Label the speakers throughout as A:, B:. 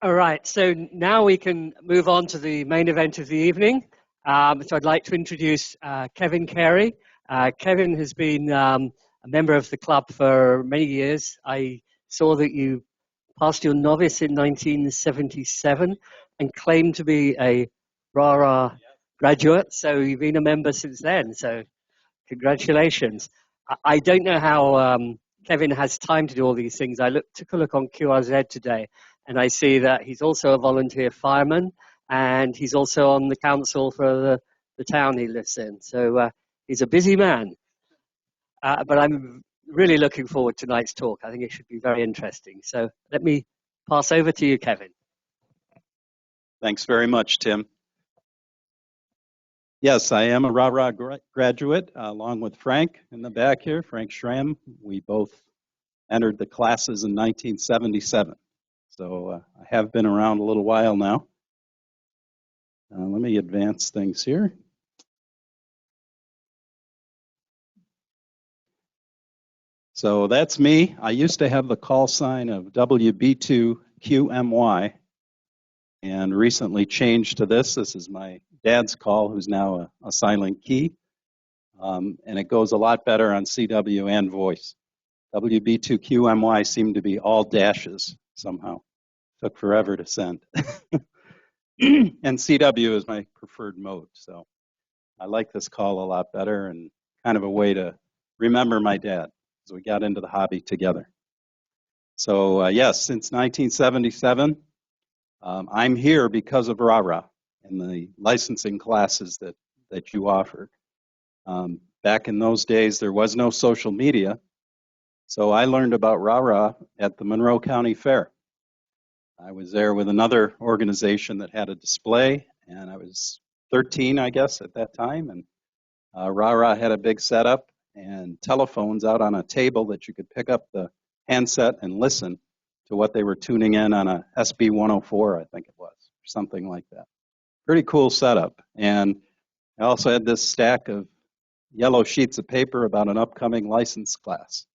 A: All right, so now we can move on to the main event of the evening. So I'd like to introduce Kevin Carey. Kevin has been a member of the club for many years. I saw that you passed your novice in 1977 and claimed to be a RARA graduate, so you've been a member since then, so congratulations. I don't know how Kevin has time to do all these things. I took a look on QRZ today, and I see that he's also a volunteer fireman, and he's also on the council for the town he lives in. So he's a busy man. But I'm really looking forward to tonight's talk. I think it should be very interesting. So let me pass over to you, Kevin.
B: Thanks very much, Tim. Yes, I am a RARA graduate, along with Frank in the back here, Frank Schramm. We both entered the classes in 1977. So I have been around a little while now. Let me advance things here. So that's me. I used to have the call sign of WB2QMY and recently changed to this. This is my dad's call, who's now a silent key. And it goes a lot better on CW and voice. WB2QMY seemed to be all dashes somehow. Took forever to send. And CW is my preferred mode. So I like this call a lot better and kind of a way to remember my dad as we got into the hobby together. So yes, since 1977, I'm here because of RARA and the licensing classes that you offered. Back in those days, there was no social media. So I learned about RARA at the Monroe County Fair. I was there with another organization that had a display, and I was 13, I guess, at that time. And RARA had a big setup and telephones out on a table that you could pick up the handset and listen to what they were tuning in on a SB 104, I think it was, or something like that. Pretty cool setup. And I also had this stack of yellow sheets of paper about an upcoming license class.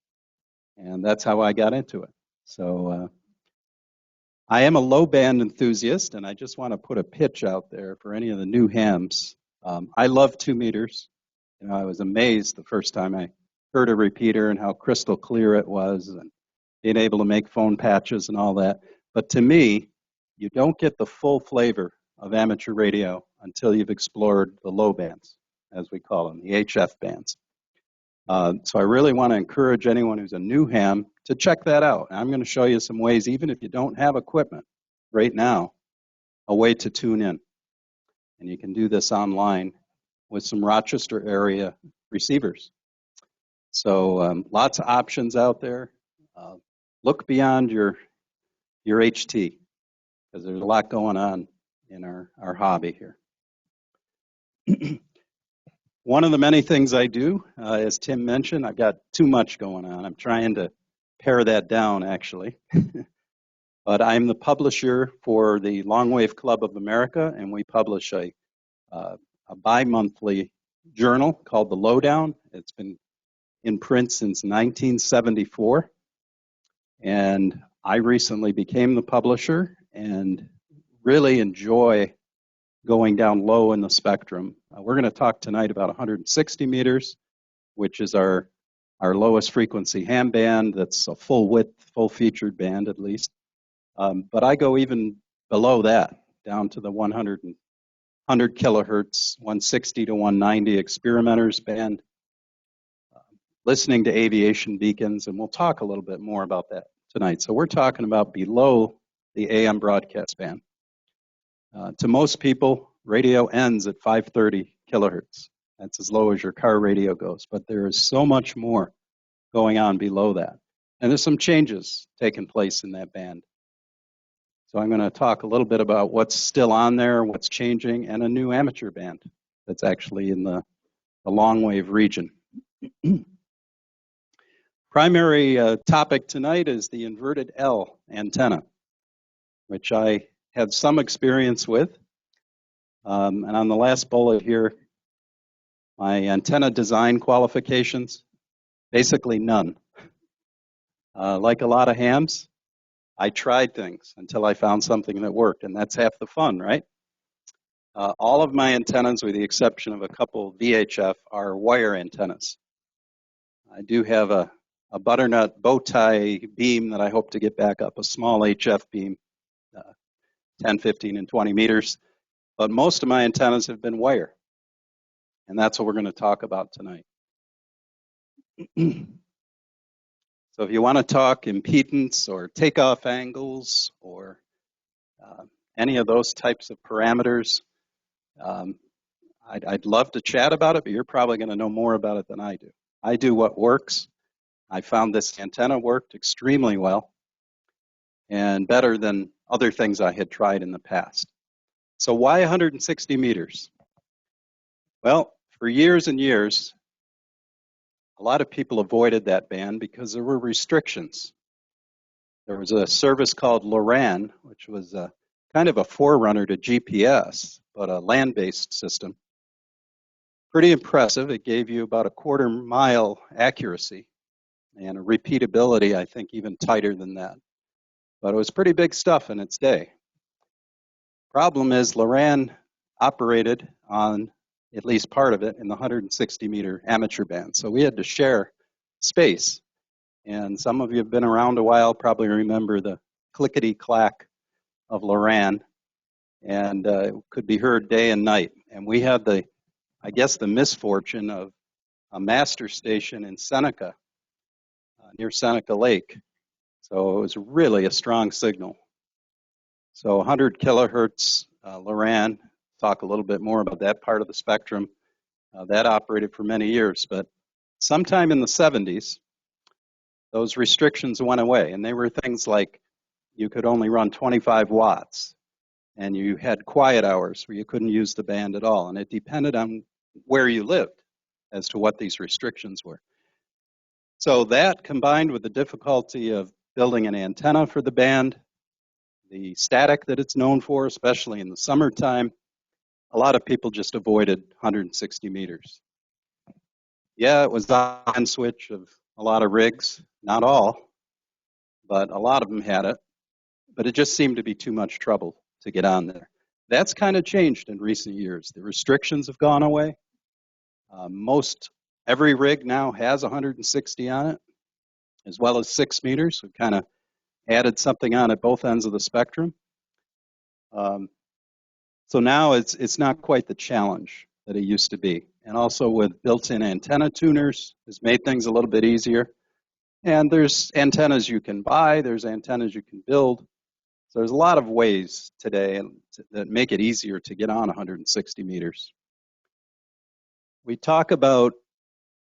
B: And that's how I got into it. So I am a low band enthusiast, and I just want to put a pitch out there for any of the new hams. I love 2 meters. You know, I was amazed the first time I heard a repeater and how crystal clear it was, and being able to make phone patches and all that. But to me, you don't get the full flavor of amateur radio until you've explored the low bands, as we call them, the HF bands. So I really want to encourage anyone who's a new ham to check that out. I'm going to show you some ways, even if you don't have equipment right now, a way to tune in. And you can do this online with some Rochester area receivers. So lots of options out there. Look beyond your HT, because there's a lot going on in our hobby here. One of the many things I do, as Tim mentioned, I've got too much going on. I'm trying to pare that down, actually. But I'm the publisher for the Longwave Club of America, and we publish a bi-monthly journal called the Lowdown. It's been in print since 1974. And I recently became the publisher and really enjoy going down low in the spectrum. We're going to talk tonight about 160 meters, which is our lowest frequency ham band. That's a full width, full featured band at least. But I go even below that, down to the 100 kilohertz, 160 to 190 experimenters band, listening to aviation beacons, and we'll talk a little bit more about that tonight. So we're talking about below the AM broadcast band. To most people, radio ends at 530 kilohertz. That's as low as your car radio goes, but there is so much more going on below that. And there's some changes taking place in that band. So I'm going to talk a little bit about what's still on there, what's changing, and a new amateur band that's actually in the Longwave region. Primary topic tonight is the InvertedL antenna, which I had some experience with. And on the last bullet here, my antenna design qualifications, basically none. Like a lot of hams, I tried things until I found something that worked, and that's half the fun, right? All of my antennas, with the exception of a couple VHF, are wire antennas. I do have a butternut bow tie beam that I hope to get back up, a small HF beam, 10, 15, and 20 meters. But most of my antennas have been wire, and that's what we're going to talk about tonight. So if you want to talk impedance or takeoff angles or any of those types of parameters, I'd love to chat about it, but you're probably going to know more about it than I do. I do what works. I found this antenna worked extremely well and better than other things I had tried in the past. So why 160 meters? Well, for years and years, a lot of people avoided that band because there were restrictions. There was a service called Lowdown, which was kind of a forerunner to GPS, but a land-based system. Pretty impressive. It gave you about a quarter-mile accuracy and a repeatability, I think, even tighter than that. But it was pretty big stuff in its day. Problem is, Lowdown operated on at least part of it in the 160-meter amateur band. So we had to share space. And some of you have been around a while, probably remember the clickety-clack of Lowdown, and it could be heard day and night. And we had the misfortune of a master station in Seneca, near Seneca Lake. So it was really a strong signal. So 100 kilohertz, Lowdown, talk a little bit more about that part of the spectrum. That operated for many years, but sometime in the 70s, those restrictions went away, and they were things like you could only run 25 watts, and you had quiet hours where you couldn't use the band at all, and it depended on where you lived as to what these restrictions were. So that, combined with the difficulty of building an antenna for the band, the static that it's known for, especially in the summertime, a lot of people just avoided 160 meters. Yeah, it was the on switch of a lot of rigs, not all, but a lot of them had it. But it just seemed to be too much trouble to get on there. That's kind of changed in recent years. The restrictions have gone away. Every rig now has 160 on it, as well as 6 meters. We've kind of added something on at both ends of the spectrum. So now it's not quite the challenge that it used to be. And also with built-in antenna tuners, it's made things a little bit easier. And there's antennas you can buy, there's antennas you can build. So there's a lot of ways today that make it easier to get on 160 meters. We talk about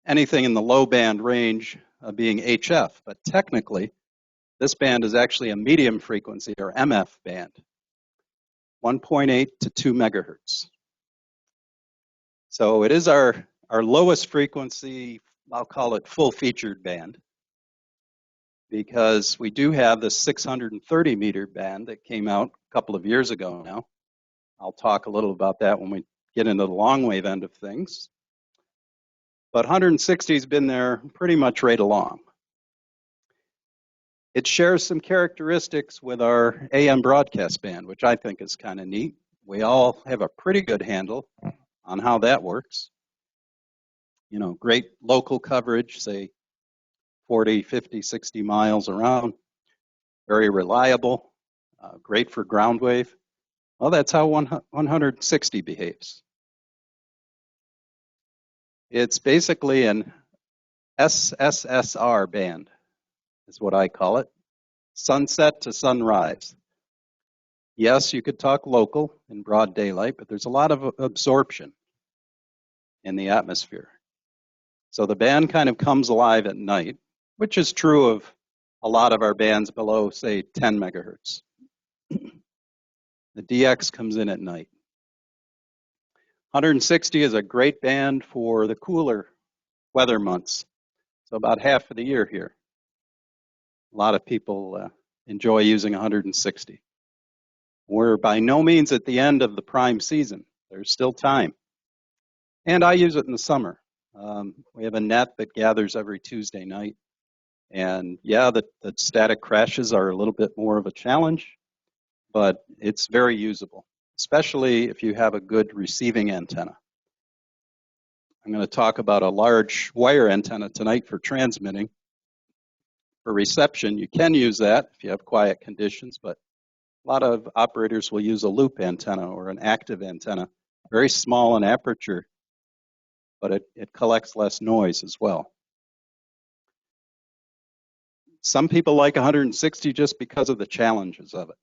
B: anything in the low band range being HF, but technically this band is actually a medium frequency or MF band, 1.8 to 2 megahertz. So it is our lowest frequency, I'll call it full featured band, because we do have the 630 meter band that came out a couple of years ago now. I'll talk a little about that when we get into the Longwave end of things. But 160 has been there pretty much right along. It shares some characteristics with our AM broadcast band, which I think is kind of neat. We all have a pretty good handle on how that works. You know, great local coverage, say 40, 50, 60 miles around, very reliable, great for ground wave. Well, that's how 160 behaves. It's basically an SSSR band, is what I call it, sunset to sunrise. Yes, you could talk local in broad daylight, but there's a lot of absorption in the atmosphere. So the band kind of comes alive at night, which is true of a lot of our bands below, say, 10 megahertz. The DX comes in at night. 160 is a great band for the cooler weather months, so about half of the year here. A lot of people enjoy using 160. We're by no means at the end of the prime season. There's still time. And I use it in the summer. We have a net that gathers every Tuesday night, And yeah, the static crashes are a little bit more of a challenge, but it's very usable, especially if you have a good receiving antenna. I'm going to talk about a large wire antenna tonight for transmitting. For reception, you can use that if you have quiet conditions, but a lot of operators will use a loop antenna or an active antenna, very small in aperture, but it collects less noise as well. Some people like 160 just because of the challenges of it.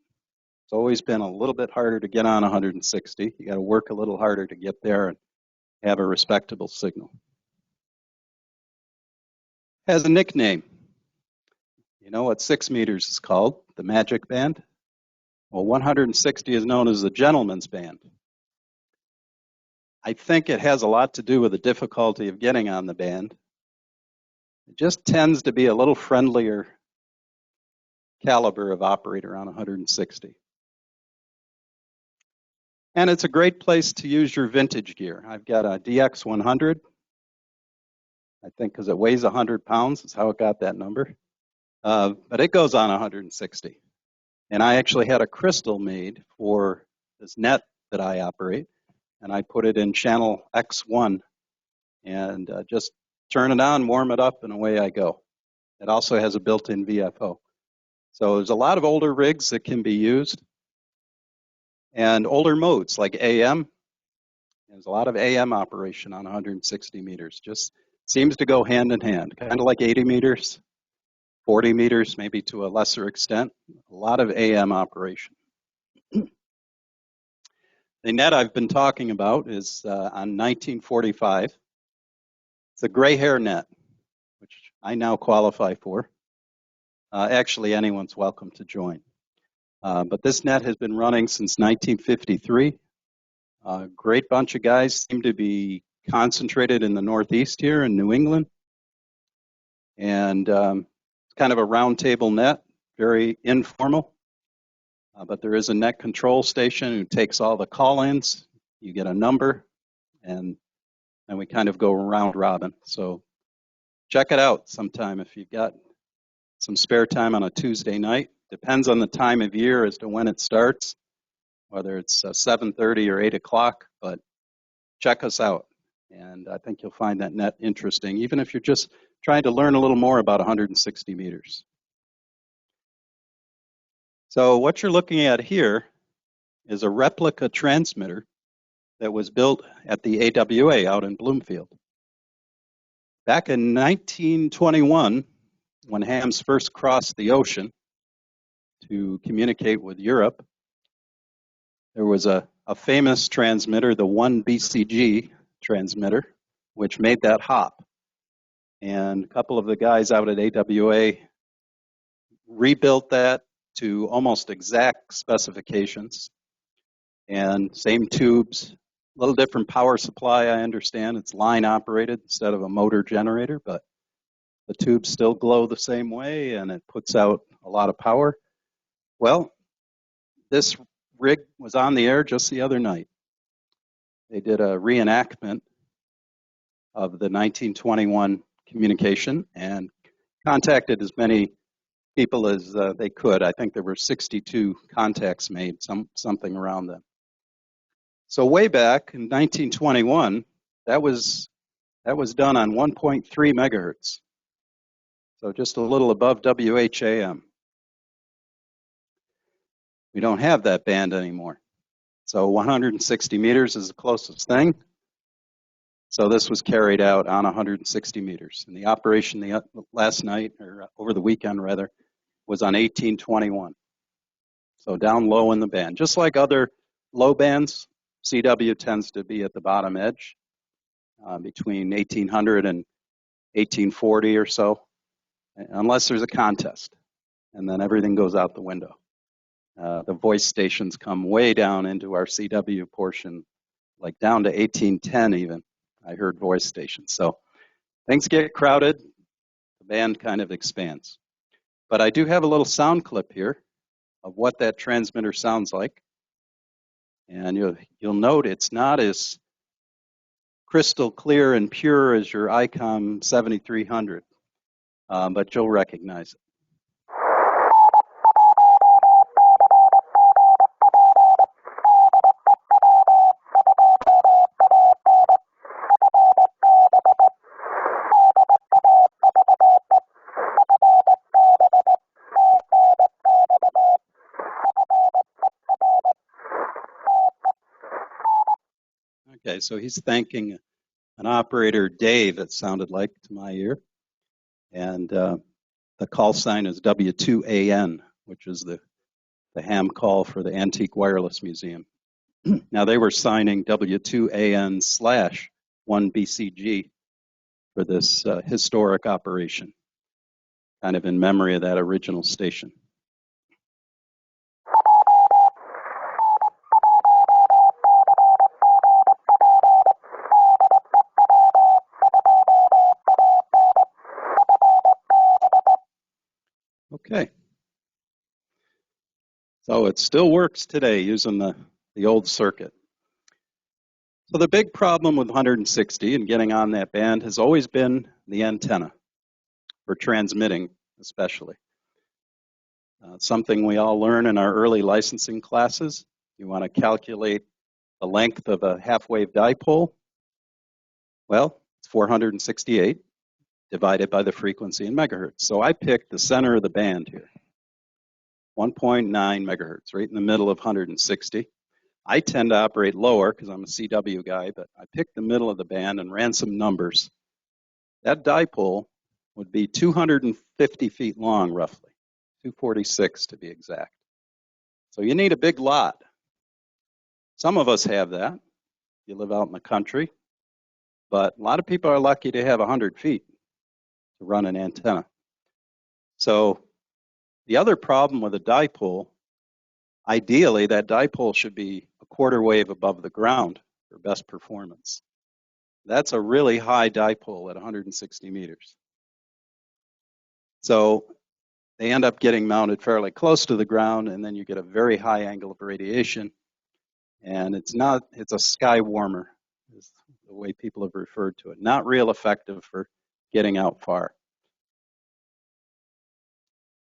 B: It's always been a little bit harder to get on 160. You got to work a little harder to get there and have a respectable signal. It has a nickname. You know what 6 meters is called? The magic band? Well, 160 is known as the gentleman's band. I think it has a lot to do with the difficulty of getting on the band. It just tends to be a little friendlier caliber of operator on 160. And it's a great place to use your vintage gear. I've got a DX100, I think because it weighs 100 pounds, is how it got that number. But it goes on 160. And I actually had a crystal made for this net that I operate, and I put it in channel X1 and just turn it on, warm it up, and away I go. It also has a built-in VFO. So there's a lot of older rigs that can be used, and older modes like AM. There's a lot of AM operation on 160 meters. Just seems to go hand in hand, kind of like 80 meters, 40 meters, maybe to a lesser extent. A lot of AM operation. The net I've been talking about is on 1945. It's a gray hair net, which I now qualify for. Actually, anyone's welcome to join. But this net has been running since 1953. A great bunch of guys seem to be concentrated in the Northeast here in New England. And it's kind of a round table net, very informal. But there is a net control station who takes all the call-ins. You get a number, and we kind of go round robin. So check it out sometime if you've got some spare time on a Tuesday night. Depends on the time of year as to when it starts, whether it's 7:30 or 8 o'clock, but check us out. And I think you'll find that net interesting, even if you're just trying to learn a little more about 160 meters. So what you're looking at here is a replica transmitter that was built at the AWA out in Bloomfield. Back in 1921, when hams first crossed the ocean to communicate with Europe, there was a famous transmitter, the 1BCG transmitter, which made that hop. And a couple of the guys out at AWA rebuilt that to almost exact specifications, and same tubes, a little different power supply, I understand. It's line operated instead of a motor generator, but the tubes still glow the same way, and it puts out a lot of power. Well, this rig was on the air just the other night. They did a reenactment of the 1921 communication and contacted as many people as they could. I think there were 62 contacts made, something around that. So way back in 1921, that was done on 1.3 megahertz. So just a little above WHAM. We don't have that band anymore. So 160 meters is the closest thing. So this was carried out on 160 meters. And the operation last night, or over the weekend rather, was on 1821. So down low in the band. Just like other low bands, CW tends to be at the bottom edge, between 1800 and 1840 or so, unless there's a contest. And then everything goes out the window. The voice stations come way down into our CW portion, like down to 1810 even. I heard voice stations. So things get crowded, the band kind of expands. But I do have a little sound clip here of what that transmitter sounds like. And you'll note it's not as crystal clear and pure as your Icom 7300. but you'll recognize it. Okay, so he's thanking an operator, Dave, it sounded like to my ear. And the call sign is W2AN, which is the ham call for the Antique Wireless Museum. Now, they were signing W2AN/1BCG for this historic operation, kind of in memory of that original station. Okay. So it still works today using the old circuit. So the big problem with 160 and getting on that band has always been the antenna, for transmitting especially. Something we all learn in our early licensing classes. You want to calculate the length of a half-wave dipole. Well, it's 468 divided by the frequency in megahertz. So I picked the center of the band here, 1.9 megahertz, right in the middle of 160. I tend to operate lower because I'm a CW guy, but I picked the middle of the band and ran some numbers. That dipole would be 250 feet long, roughly, 246 to be exact. So you need a big lot. Some of us have that. You live out in the country. But a lot of people are lucky to have 100 feet to run an antenna. So the other problem with a dipole, ideally that dipole should be a quarter wave above the ground for best performance. That's a really high dipole at 160 meters. So they end up getting mounted fairly close to the ground, and then you get a very high angle of radiation. And it's a sky warmer, is the way people have referred to it. Not real effective for getting out far.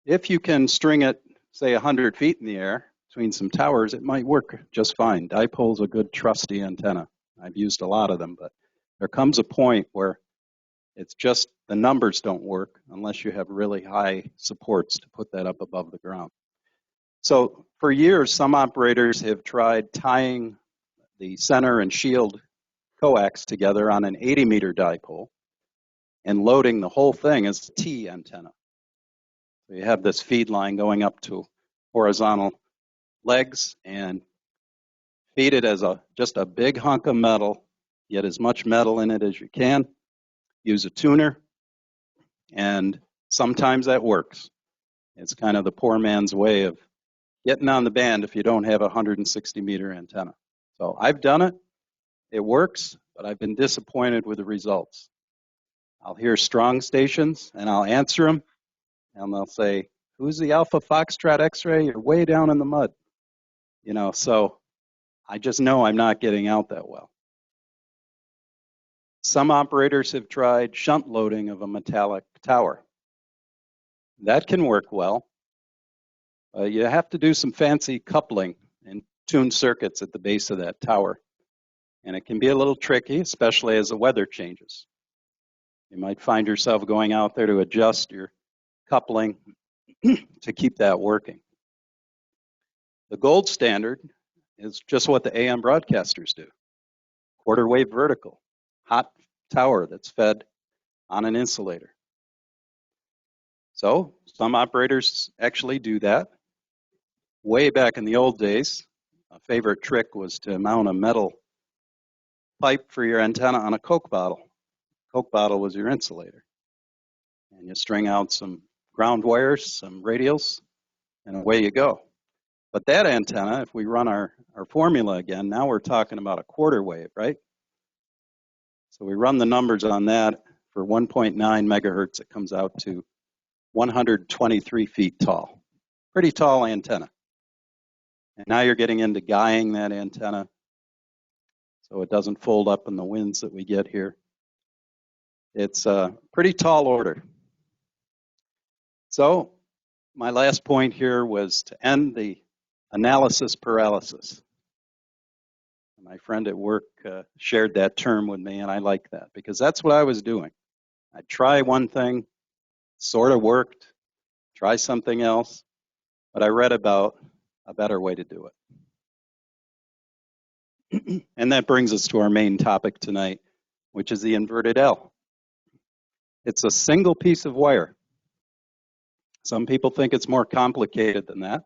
B: If you can string it, say, 100 feet in the air between some towers, it might work just fine. Dipole's a good, trusty antenna. I've used a lot of them, but there comes a point where it's just the numbers don't work unless you have really high supports to put that up above the ground. So for years, some operators have tried tying the center and shield coax together on an 80-meter dipole and loading the whole thing as a T antenna. So you have this feed line going up to horizontal legs and feed it as just a big hunk of metal, get as much metal in it as you can, use a tuner, and sometimes that works. It's kind of the poor man's way of getting on the band if you don't have a 160-meter antenna. So I've done it. It works, but I've been disappointed with the results. I'll hear strong stations, and I'll answer them, and they'll say, "Who's the Alpha Foxtrot X-ray? You're way down in the mud." So I just know I'm not getting out that well. Some operators have tried shunt loading of a metallic tower. That can work well. You have to do some fancy coupling and tune circuits at the base of that tower. And it can be a little tricky, especially as the weather changes. You might find yourself going out there to adjust your coupling to keep that working. The gold standard is just what the AM broadcasters do. Quarter wave vertical, hot tower that's fed on an insulator. So some operators actually do that. Way back in the old days, a favorite trick was to mount a metal pipe for your antenna on a Coke bottle. Coke bottle was your insulator. And you string out some ground wires, some radials, and away you go. But that antenna, if we run our formula again, now we're talking about a quarter wave, right? So we run the numbers on that. For 1.9 megahertz, it comes out to 123 feet tall. Pretty tall antenna. And now you're getting into guying that antenna so it doesn't fold up in the winds that we get here. It's a pretty tall order. So my last point here was to end the analysis paralysis. My friend at work shared that term with me, and I like that because that's what I was doing. I'd try one thing, sort of worked, try something else, but I read about a better way to do it. And that brings us to our main topic tonight, which is the inverted L. It's a single piece of wire. Some people think it's more complicated than that.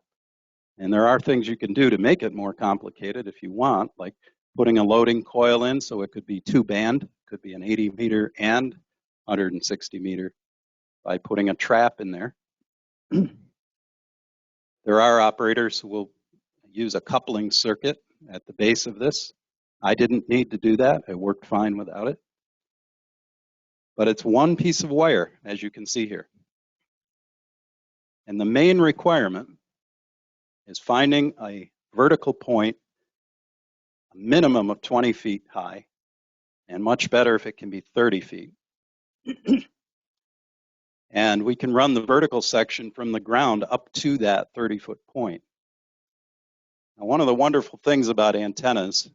B: And there are things you can do to make it more complicated if you want, like putting a loading coil in so it could be two-band, could be an 80 meter and 160 meter by putting a trap in there. There are operators who will use a coupling circuit at the base of this. I didn't need to do that. It worked fine without it. But it's one piece of wire, as you can see here. And the main requirement is finding a vertical point, a minimum of 20 feet high, and much better if it can be 30 feet. And we can run the vertical section from the ground up to that 30-foot point. Now, one of the wonderful things about antennas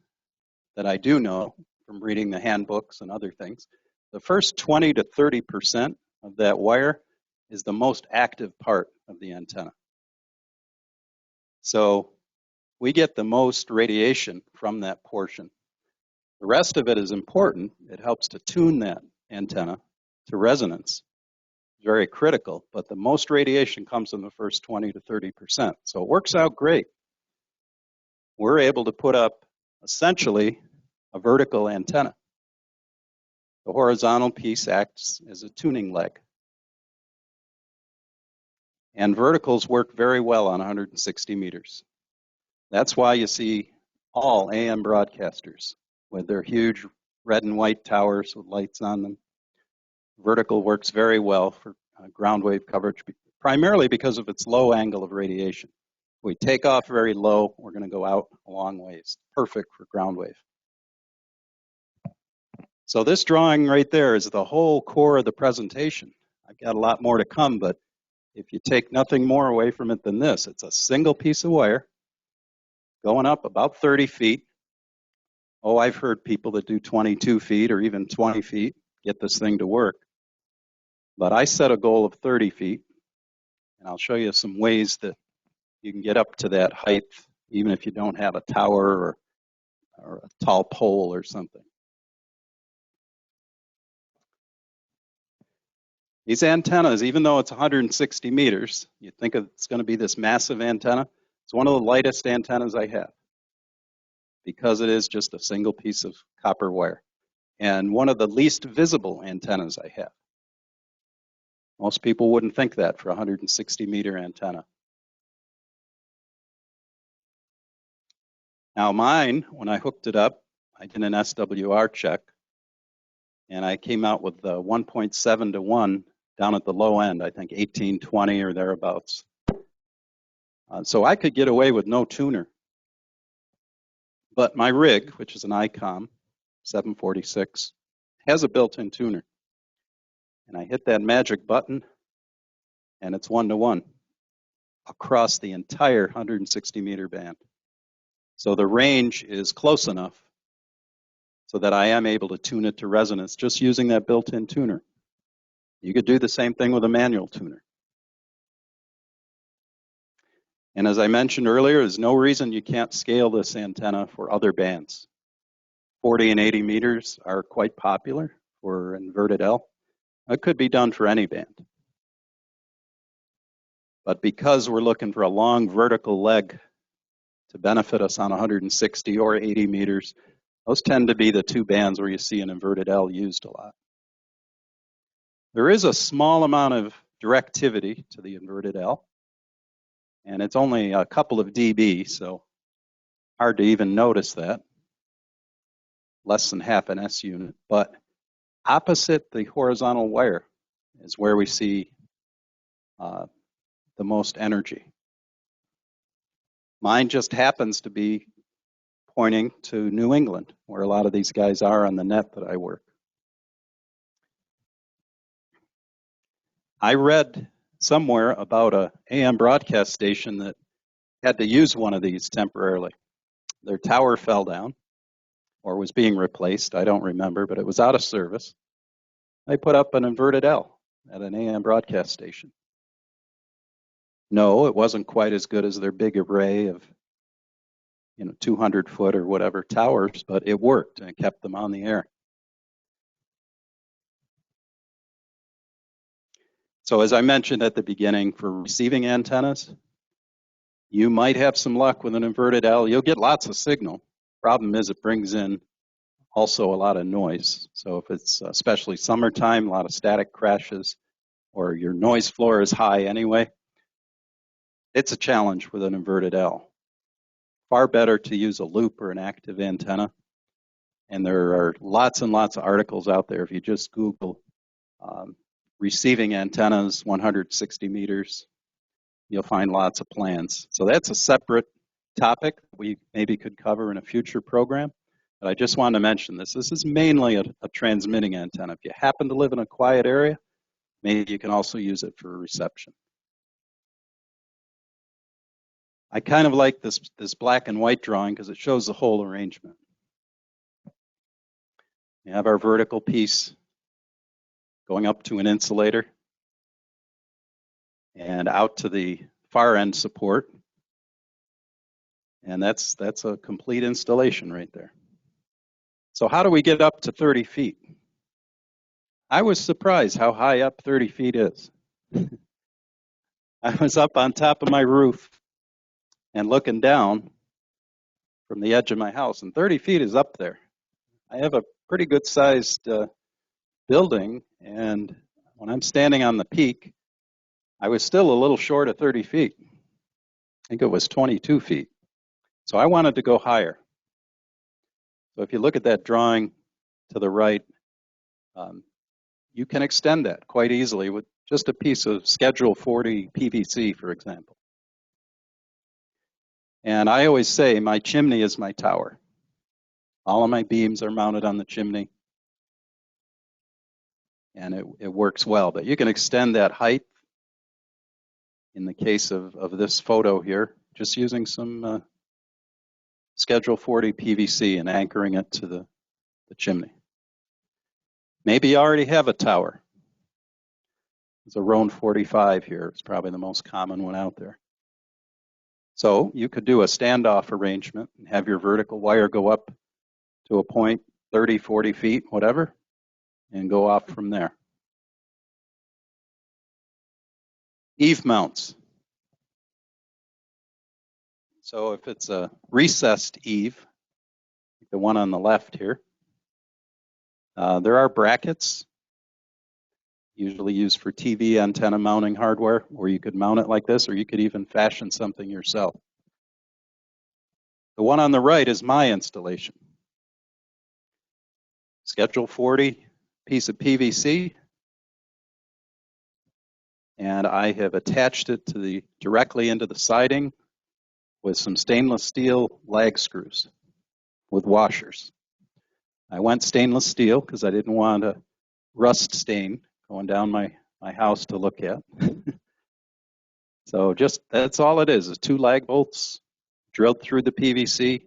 B: that I do know from reading the handbooks and other things, the first 20 to 30% of that wire is the most active part of the antenna. So we get the most radiation from that portion. The rest of it is important. It helps to tune that antenna to resonance. Very critical, but the most radiation comes in the first 20 to 30%. So it works out great. We're able to put up essentially a vertical antenna. The horizontal piece acts as a tuning leg. And verticals work very well on 160 meters. That's why you see all AM broadcasters with their huge red and white towers with lights on them. Vertical works very well for ground wave coverage, primarily because of its low angle of radiation. If we take off very low, we're going to go out a long ways. Perfect for ground wave. So this drawing right there is the whole core of the presentation. I've got a lot more to come, but if you take nothing more away from it than this, it's a single piece of wire going up about 30 feet. Oh, I've heard people that do 22 feet or even 20 feet get this thing to work. But I set a goal of 30 feet, and I'll show you some ways that you can get up to that height, even if you don't have a tower or a tall pole or something. These antennas, even though it's 160 meters, you think it's going to be this massive antenna. It's one of the lightest antennas I have because it is just a single piece of copper wire, and one of the least visible antennas I have. Most people wouldn't think that for a 160 meter antenna. Now mine, when I hooked it up, I did an SWR check, and I came out with 1.7 to 1 down at the low end, I think 1820 or thereabouts. So I could get away with no tuner. But my rig, which is an Icom 746, has a built-in tuner. And I hit that magic button, and it's 1-to-1 across the entire 160 meter band. So the range is close enough so that I am able to tune it to resonance just using that built-in tuner. You could do the same thing with a manual tuner. And as I mentioned earlier, there's no reason you can't scale this antenna for other bands. 40 and 80 meters are quite popular for InvertedL. It could be done for any band. But because we're looking for a long vertical leg to benefit us on 160 or 80 meters, those tend to be the two bands where you see an InvertedL used a lot. There is a small amount of directivity to the InvertedL, and it's only a couple of dB, so hard to even notice that. Less than half an S unit, but opposite the horizontal wire is where we see the most energy. Mine just happens to be pointing to New England, where a lot of these guys are on the net that I work. I read somewhere about a AM broadcast station that had to use one of these temporarily. Their tower fell down or was being replaced. I don't remember, but it was out of service. They put up an InvertedL at an AM broadcast station. No, it wasn't quite as good as their big array of 200 foot or whatever towers, but it worked and it kept them on the air. So as I mentioned at the beginning, for receiving antennas, you might have some luck with an InvertedL. You'll get lots of signal. Problem is it brings in also a lot of noise. So if it's especially summertime, a lot of static crashes, or your noise floor is high anyway, it's a challenge with an InvertedL. Far better to use a loop or an active antenna. And there are lots and lots of articles out there. If you just Google receiving antennas, 160 meters, you'll find lots of plans. So that's a separate topic we maybe could cover in a future program. But I just wanted to mention this. This is mainly a transmitting antenna. If you happen to live in a quiet area, maybe you can also use it for reception. I kind of like this black and white drawing because it shows the whole arrangement. We have our vertical piece going up to an insulator and out to the far end support. And that's a complete installation right there. So how do we get up to 30 feet? I was surprised how high up 30 feet is. I was up on top of my roof and looking down from the edge of my house, and 30 feet is up there. I have a pretty good sized building, and when I'm standing on the peak, I was still a little short of 30 feet. I think it was 22 feet. So I wanted to go higher. So if you look at that drawing to the right, you can extend that quite easily with just a piece of Schedule 40 PVC, for example. And I always say my chimney is my tower. All of my beams are mounted on the chimney, and it works well. But you can extend that height in the case of this photo here, just using some Schedule 40 PVC and anchoring it to the chimney. Maybe you already have a tower. There's a Roan 45 here. It's probably the most common one out there. So you could do a standoff arrangement and have your vertical wire go up to a point, 30, 40 feet, whatever, and go off from there. Eave mounts. So if it's a recessed eave, like the one on the left here, there are brackets, usually used for TV antenna mounting hardware, or you could mount it like this, or you could even fashion something yourself. The one on the right is my installation. Schedule 40 piece of PVC, and I have attached it to directly into the siding with some stainless steel lag screws with washers. I went stainless steel because I didn't want a rust stain going down my house to look at. So that's all it is 2 lag bolts drilled through the PVC,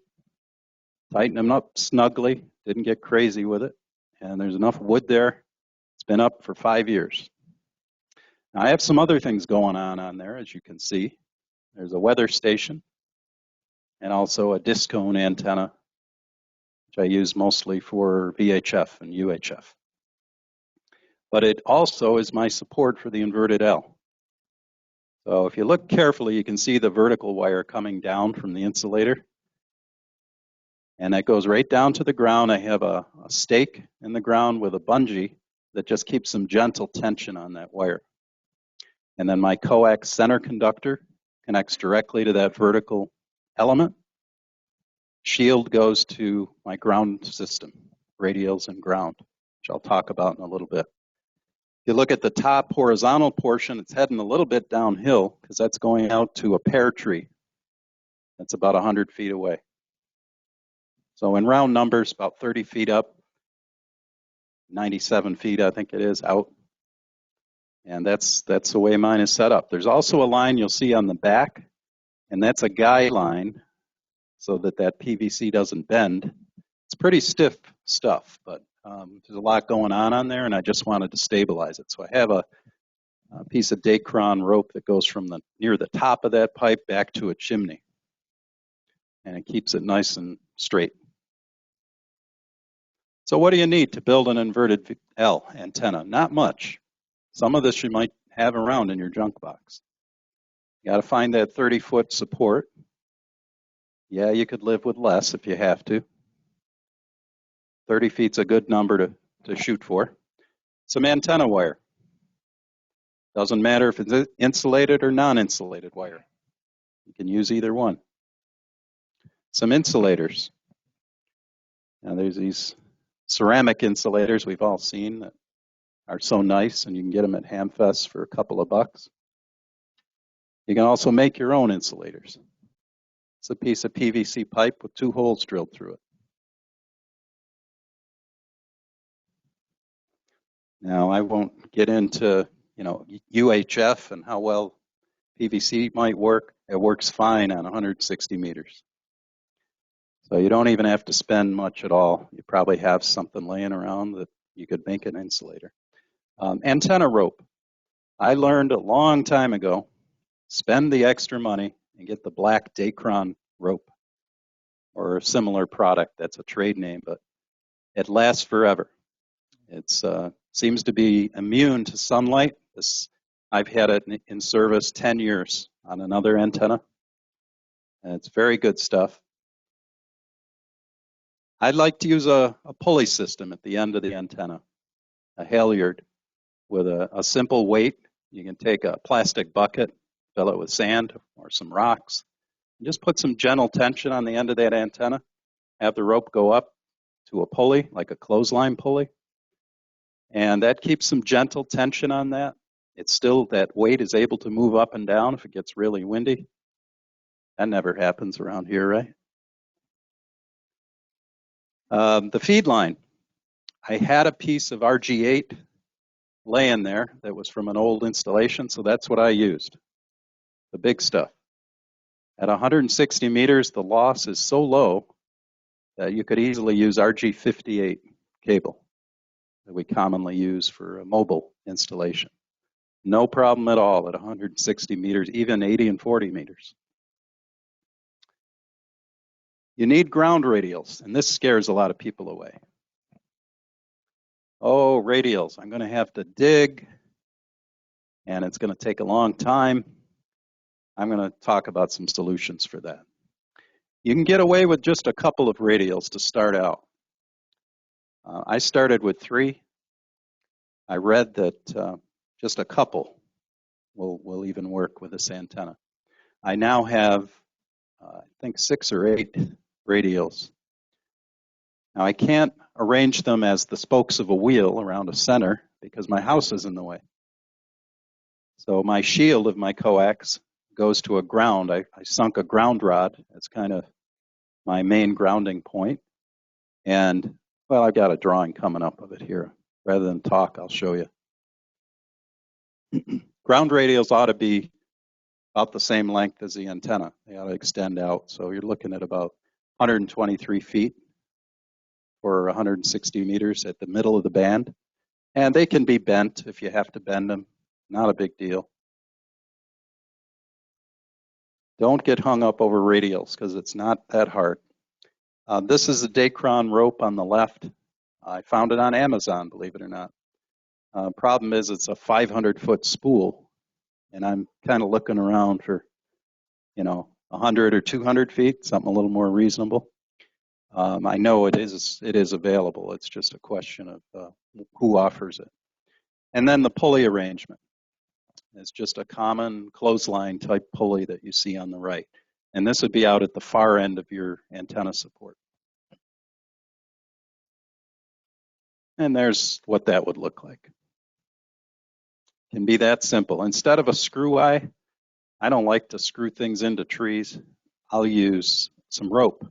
B: tighten them up snugly, didn't get crazy with it, and there's enough wood there. It's been up for 5 years. Now I have some other things going on there, as you can see. There's a weather station and also a disc cone antenna, which I use mostly for VHF and UHF. But it also is my support for the InvertedL. So if you look carefully, you can see the vertical wire coming down from the insulator. And that goes right down to the ground. I have a stake in the ground with a bungee that just keeps some gentle tension on that wire. And then my coax center conductor connects directly to that vertical element. Shield goes to my ground system, radials and ground, which I'll talk about in a little bit. If you look at the top horizontal portion, it's heading a little bit downhill because that's going out to a pear tree. That's about 100 feet away. So in round numbers, about 30 feet up, 97 feet, I think it is, out. And that's the way mine is set up. There's also a line you'll see on the back, and that's a guide line so that that PVC doesn't bend. It's pretty stiff stuff, but there's a lot going on there, and I just wanted to stabilize it. So I have a piece of Dacron rope that goes from near the top of that pipe back to a chimney, and it keeps it nice and straight. So what do you need to build an inverted L antenna? Not much. Some of this you might have around in your junk box. You got to find that 30-foot support. Yeah, you could live with less if you have to. 30 feet's a good number to shoot for. Some antenna wire. Doesn't matter if it's insulated or non-insulated wire. You can use either one. Some insulators. Now there's these ceramic insulators we've all seen that are so nice, and you can get them at Hamfest for a couple of bucks. You can also make your own insulators. It's a piece of PVC pipe with 2 holes drilled through it. Now I won't get into, UHF and how well PVC might work. It works fine on 160 meters. So you don't even have to spend much at all. You probably have something laying around that you could make an insulator. Antenna rope. I learned a long time ago, spend the extra money and get the black Dacron rope or a similar product. That's a trade name, but it lasts forever. It seems to be immune to sunlight. I've had it in service 10 years on another antenna, and it's very good stuff. I'd like to use a pulley system at the end of the antenna, a halyard with a simple weight. You can take a plastic bucket, fill it with sand or some rocks, and just put some gentle tension on the end of that antenna. Have the rope go up to a pulley, like a clothesline pulley. And that keeps some gentle tension on that. It's still, that weight is able to move up and down if it gets really windy. That never happens around here, right? The feed line. I had a piece of RG8 laying there that was from an old installation, so that's what I used, the big stuff. At 160 meters, the loss is so low that you could easily use RG58 cable that we commonly use for a mobile installation. No problem at all at 160 meters, even 80 and 40 meters. You need ground radials, and this scares a lot of people away. Oh, radials, I'm going to have to dig, and it's going to take a long time. I'm going to talk about some solutions for that. You can get away with just a couple of radials to start out. I started with 3. I read that just a couple will even work with this antenna. I now have, I think, 6 or 8 radials. Now I can't arrange them as the spokes of a wheel around a center because my house is in the way. So my shield of my coax goes to a ground. I sunk a ground rod. That's kind of my main grounding point. And, well, I've got a drawing coming up of it here. Rather than talk, I'll show you. Ground radials ought to be about the same length as the antenna. They ought to extend out. So you're looking at about 123 feet or 160 meters at the middle of the band. And they can be bent if you have to bend them. Not a big deal. Don't get hung up over radials because it's not that hard. This is the Dacron rope on the left. I found it on Amazon, believe it or not. Problem is it's a 500-foot spool, and I'm kind of looking around for, 100 or 200 feet, something a little more reasonable. I know it is available. It's just a question of who offers it. And then the pulley arrangement is just a common clothesline type pulley that you see on the right. And this would be out at the far end of your antenna support. And there's what that would look like. It can be that simple. Instead of a screw eye, I don't like to screw things into trees. I'll use some rope,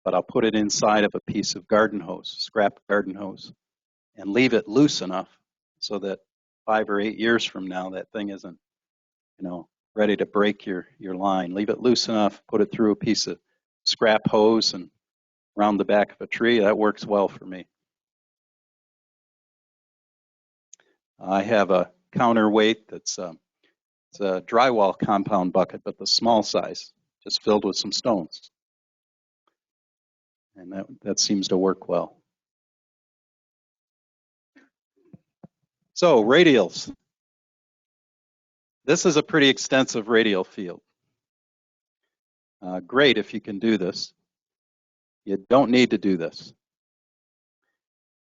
B: but I'll put it inside of a piece of garden hose, scrap garden hose, and leave it loose enough so that 5 or 8 years from now, that thing isn't, ready to break your line. Leave it loose enough, put it through a piece of scrap hose and around the back of a tree. That works well for me. I have a counterweight that's it's a drywall compound bucket, but the small size, just filled with some stones. And that seems to work well. So, radials. This is a pretty extensive radial field. Great if you can do this. You don't need to do this.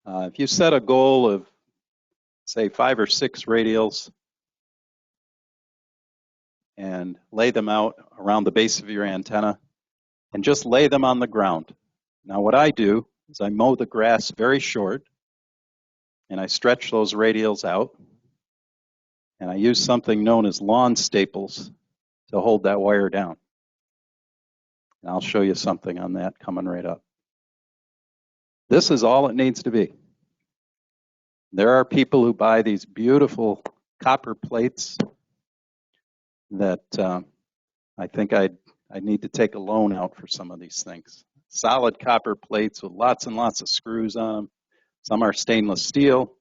B: If you set a goal of, say, 5 or 6 radials and lay them out around the base of your antenna and just lay them on the ground. Now, what I do is I mow the grass very short and I stretch those radials out. And I use something known as lawn staples to hold that wire down. And I'll show you something on that coming right up. This is all it needs to be. There are people who buy these beautiful copper plates that I think I need to take a loan out for some of these things. Solid copper plates with lots and lots of screws on them. Some are stainless steel.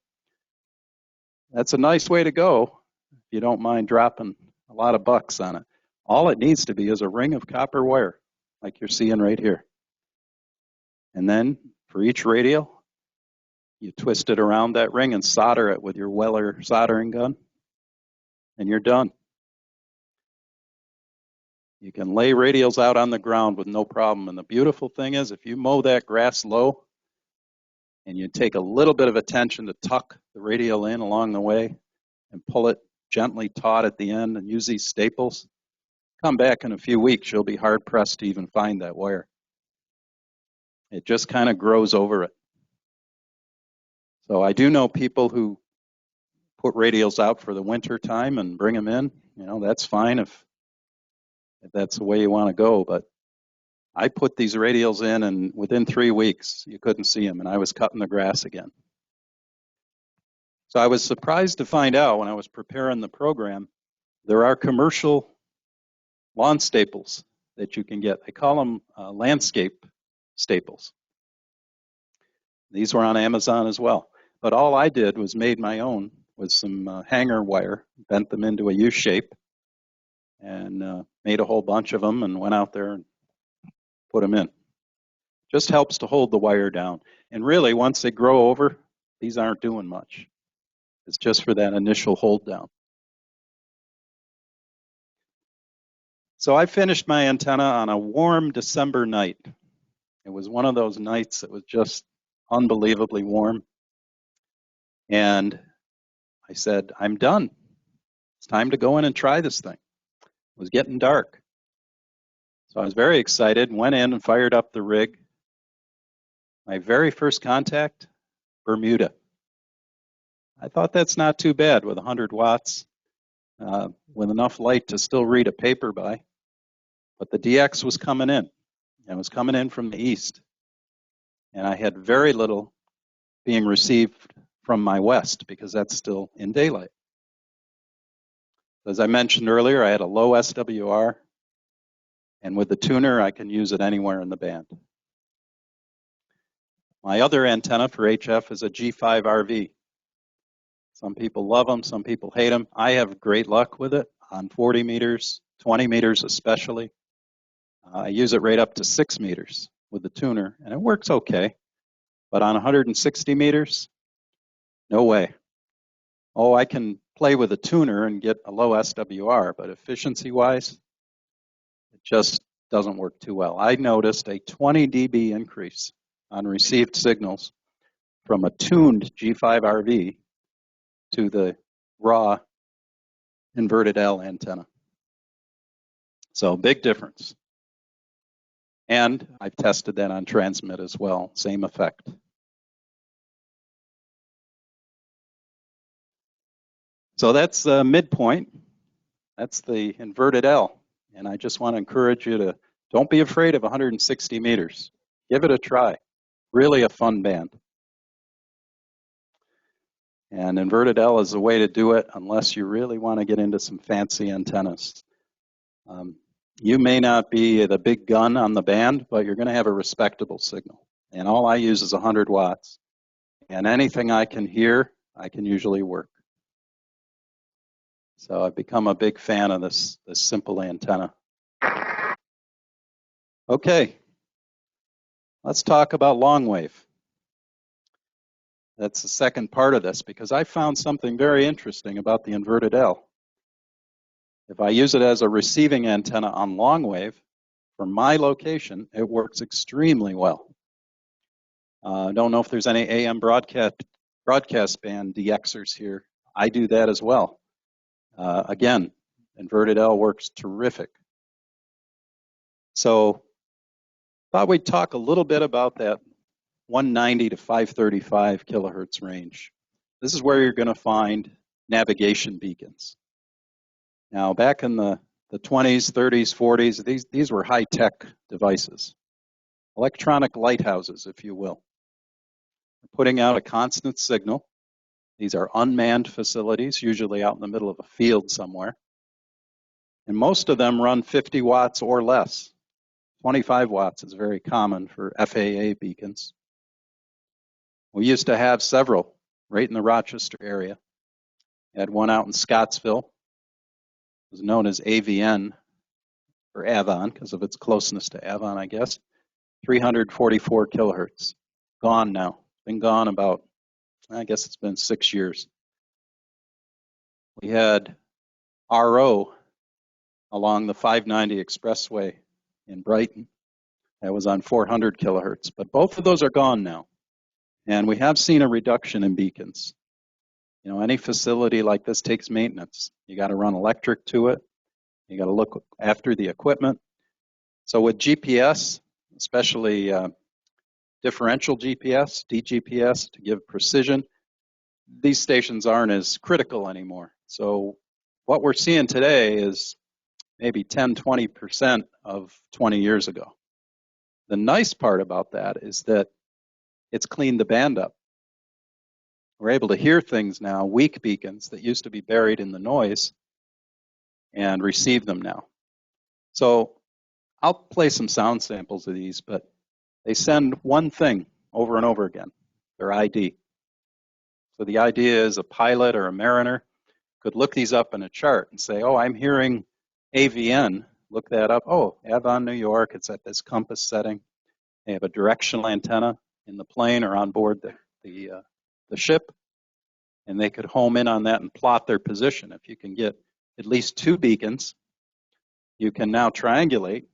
B: That's a nice way to go. If you don't mind dropping a lot of bucks on it. All it needs to be is a ring of copper wire, like you're seeing right here. And then for each radial, you twist it around that ring and solder it with your Weller soldering gun, and you're done. You can lay radials out on the ground with no problem. And the beautiful thing is, if you mow that grass low and you take a little bit of attention to tuck the radial in along the way and pull it gently taut at the end and use these staples, come back in a few weeks, you'll be hard-pressed to even find that wire. It just kind of grows over it. So I do know people who put radials out for the winter time and bring them in. That's fine if that's the way you want to go. But I put these radials in, and within 3 weeks, you couldn't see them, and I was cutting the grass again. So I was surprised to find out when I was preparing the program, there are commercial lawn staples that you can get. They call them landscape staples. These were on Amazon as well. But all I did was made my own with some hanger wire, bent them into a U shape, and made a whole bunch of them and went out there and put them in. Just helps to hold the wire down. And really, once they grow over, these aren't doing much. It's just for that initial hold down. So I finished my antenna on a warm December night. It was one of those nights that was just unbelievably warm. And I said, I'm done. It's time to go in and try this thing. It was getting dark. So I was very excited, went in and fired up the rig. My very first contact, Bermuda. I thought that's not too bad with 100 watts, with enough light to still read a paper by. But the DX was coming in, and it was coming in from the east. And I had very little being received from my west because that's still in daylight. As I mentioned earlier, I had a low SWR, and with the tuner, I can use it anywhere in the band. My other antenna for HF is a G5 RV. Some people love them, some people hate them. I have great luck with it on 40 meters, 20 meters especially. I use it right up to 6 meters with the tuner, and it works okay. But on 160 meters, no way. Oh, I can play with a tuner and get a low SWR, but efficiency-wise, it just doesn't work too well. I noticed a 20 dB increase on received signals from a tuned G5 RV to the raw InvertedL antenna. So big difference. And I've tested that on transmit as well, same effect. So that's the midpoint. That's the InvertedL. And I just want to encourage you to don't be afraid of 160 meters. Give it a try. Really a fun band. And InvertedL is the way to do it unless you really want to get into some fancy antennas. You may not be the big gun on the band, but you're going to have a respectable signal. And all I use is 100 watts. And anything I can hear, I can usually work. So I've become a big fan of this simple antenna. Okay, let's talk about Longwave. That's the second part of this because I found something very interesting about the InvertedL. If I use it as a receiving antenna on Longwave, for my location, it works extremely well. I don't know if there's any AM broadcast band DXers here. I do that as well. Again, InvertedL works terrific. So thought we'd talk a little bit about that 190 to 535 kilohertz range. This is where you're going to find navigation beacons. Now, back in the 20s, 30s, 40s, these were high-tech devices, electronic lighthouses, if you will. Putting out a constant signal. These are unmanned facilities, usually out in the middle of a field somewhere. And most of them run 50 watts or less. 25 watts is very common for FAA beacons. We used to have several right in the Rochester area. We had one out in Scottsville. It was known as AVN, or Avon, because of its closeness to Avon, I guess. 344 kilohertz. Gone now. Been gone about, I guess it's been 6 years. We had RO along the 590 Expressway in Brighton. That was on 400 kilohertz, but both of those are gone now. And we have seen a reduction in beacons. You know, any facility like this takes maintenance. You got to run electric to it. You got to look after the equipment. So with GPS, especially differential GPS, DGPS, to give precision, these stations aren't as critical anymore. So what we're seeing today is maybe 10, 20% of 20 years ago. The nice part about that is that it's cleaned the band up. We're able to hear things now, weak beacons that used to be buried in the noise, and receive them now. So I'll play some sound samples of these, but they send one thing over and over again, their ID. So the idea is a pilot or a mariner could look these up in a chart and say, oh, I'm hearing AVN. Look that up. Oh, Avon, New York. It's at this compass setting. They have a directional antenna in the plane or on board the ship, and they could home in on that and plot their position. If you can get at least 2 beacons, you can now triangulate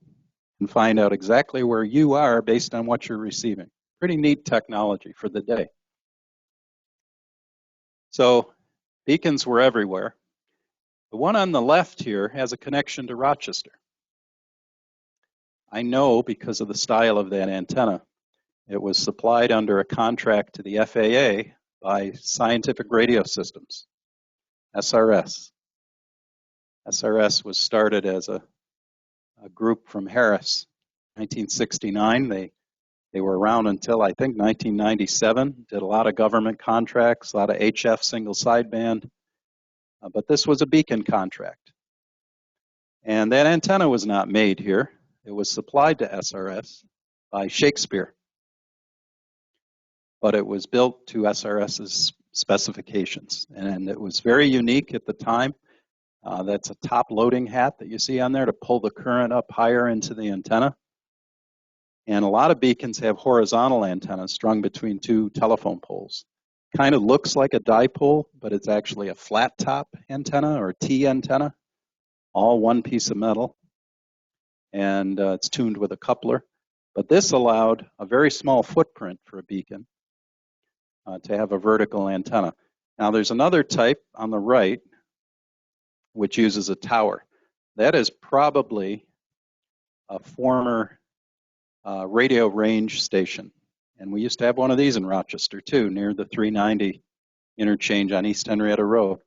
B: and find out exactly where you are based on what you're receiving. Pretty neat technology for the day. So beacons were everywhere. The one on the left here has a connection to Rochester. I know because of the style of that antenna. It was supplied under a contract to the FAA by Scientific Radio Systems, SRS. SRS was started as a group from Harris, 1969. They were around until, I think, 1997, did a lot of government contracts, a lot of HF single sideband, but this was a beacon contract. And that antenna was not made here. It was supplied to SRS by Shakespeare, but it was built to SRS's specifications, and it was very unique at the time. That's a top loading hat that you see on there to pull the current up higher into the antenna. And a lot of beacons have horizontal antennas strung between 2 telephone poles. Kind of looks like a dipole, but it's actually a flat top antenna or T antenna, all one piece of metal. And it's tuned with a coupler. But this allowed a very small footprint for a beacon to have a vertical antenna. Now there's another type on the right which uses a tower. That is probably a former radio range station. And we used to have one of these in Rochester too, near the 390 interchange on East Henrietta Road.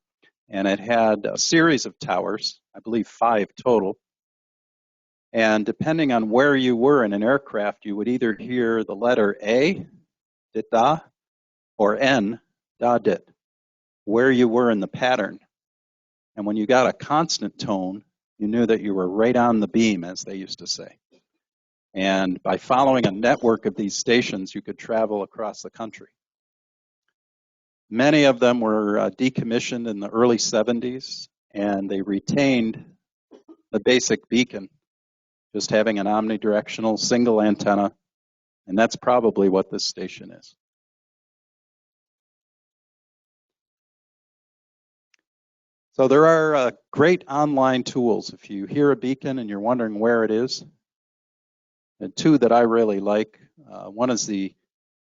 B: And it had a series of towers, I believe 5 total. And depending on where you were in an aircraft, you would either hear the letter A, dit da, or N, da dit. where you were in the pattern. And when you got a constant tone, you knew that you were right on the beam, as they used to say. And by following a network of these stations, you could travel across the country. Many of them were decommissioned in the early 70s, and they retained the basic beacon, just having an omnidirectional single antenna, and that's probably what this station is. So there are great online tools. If you hear a beacon and you're wondering where it is, and two that I really like. One is the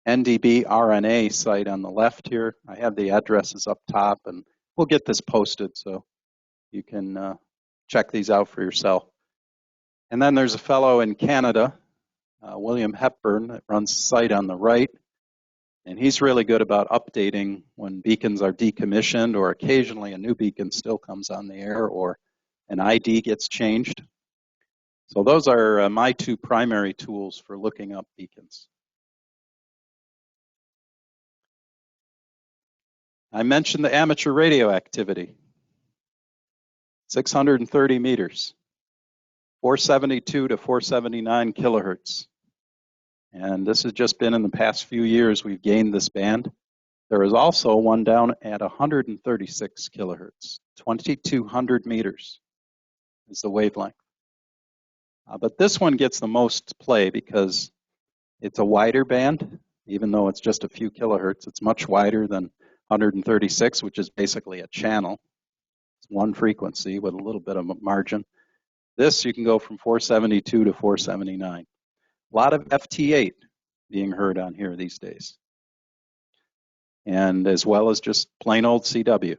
B: NDB RNA site on the left here. I have the addresses up top, and we'll get this posted so you can check these out for yourself. And then there's a fellow in Canada, William Hepburn, that runs the site on the right. And he's really good about updating when beacons are decommissioned, or occasionally a new beacon still comes on the air, or an ID gets changed. So those are my two primary tools for looking up beacons. I mentioned the amateur radio activity. 630 meters, 472 to 479 kilohertz. And this has just been in the past few years we've gained this band. There is also one down at 136 kilohertz, 2,200 meters is the wavelength. But this one gets the most play because it's a wider band, even though it's just a few kilohertz. It's much wider than 136, which is basically a channel. It's one frequency with a little bit of a margin. This, you can go from 472 to 479. A lot of FT8 being heard on here these days, and as well as just plain old CW.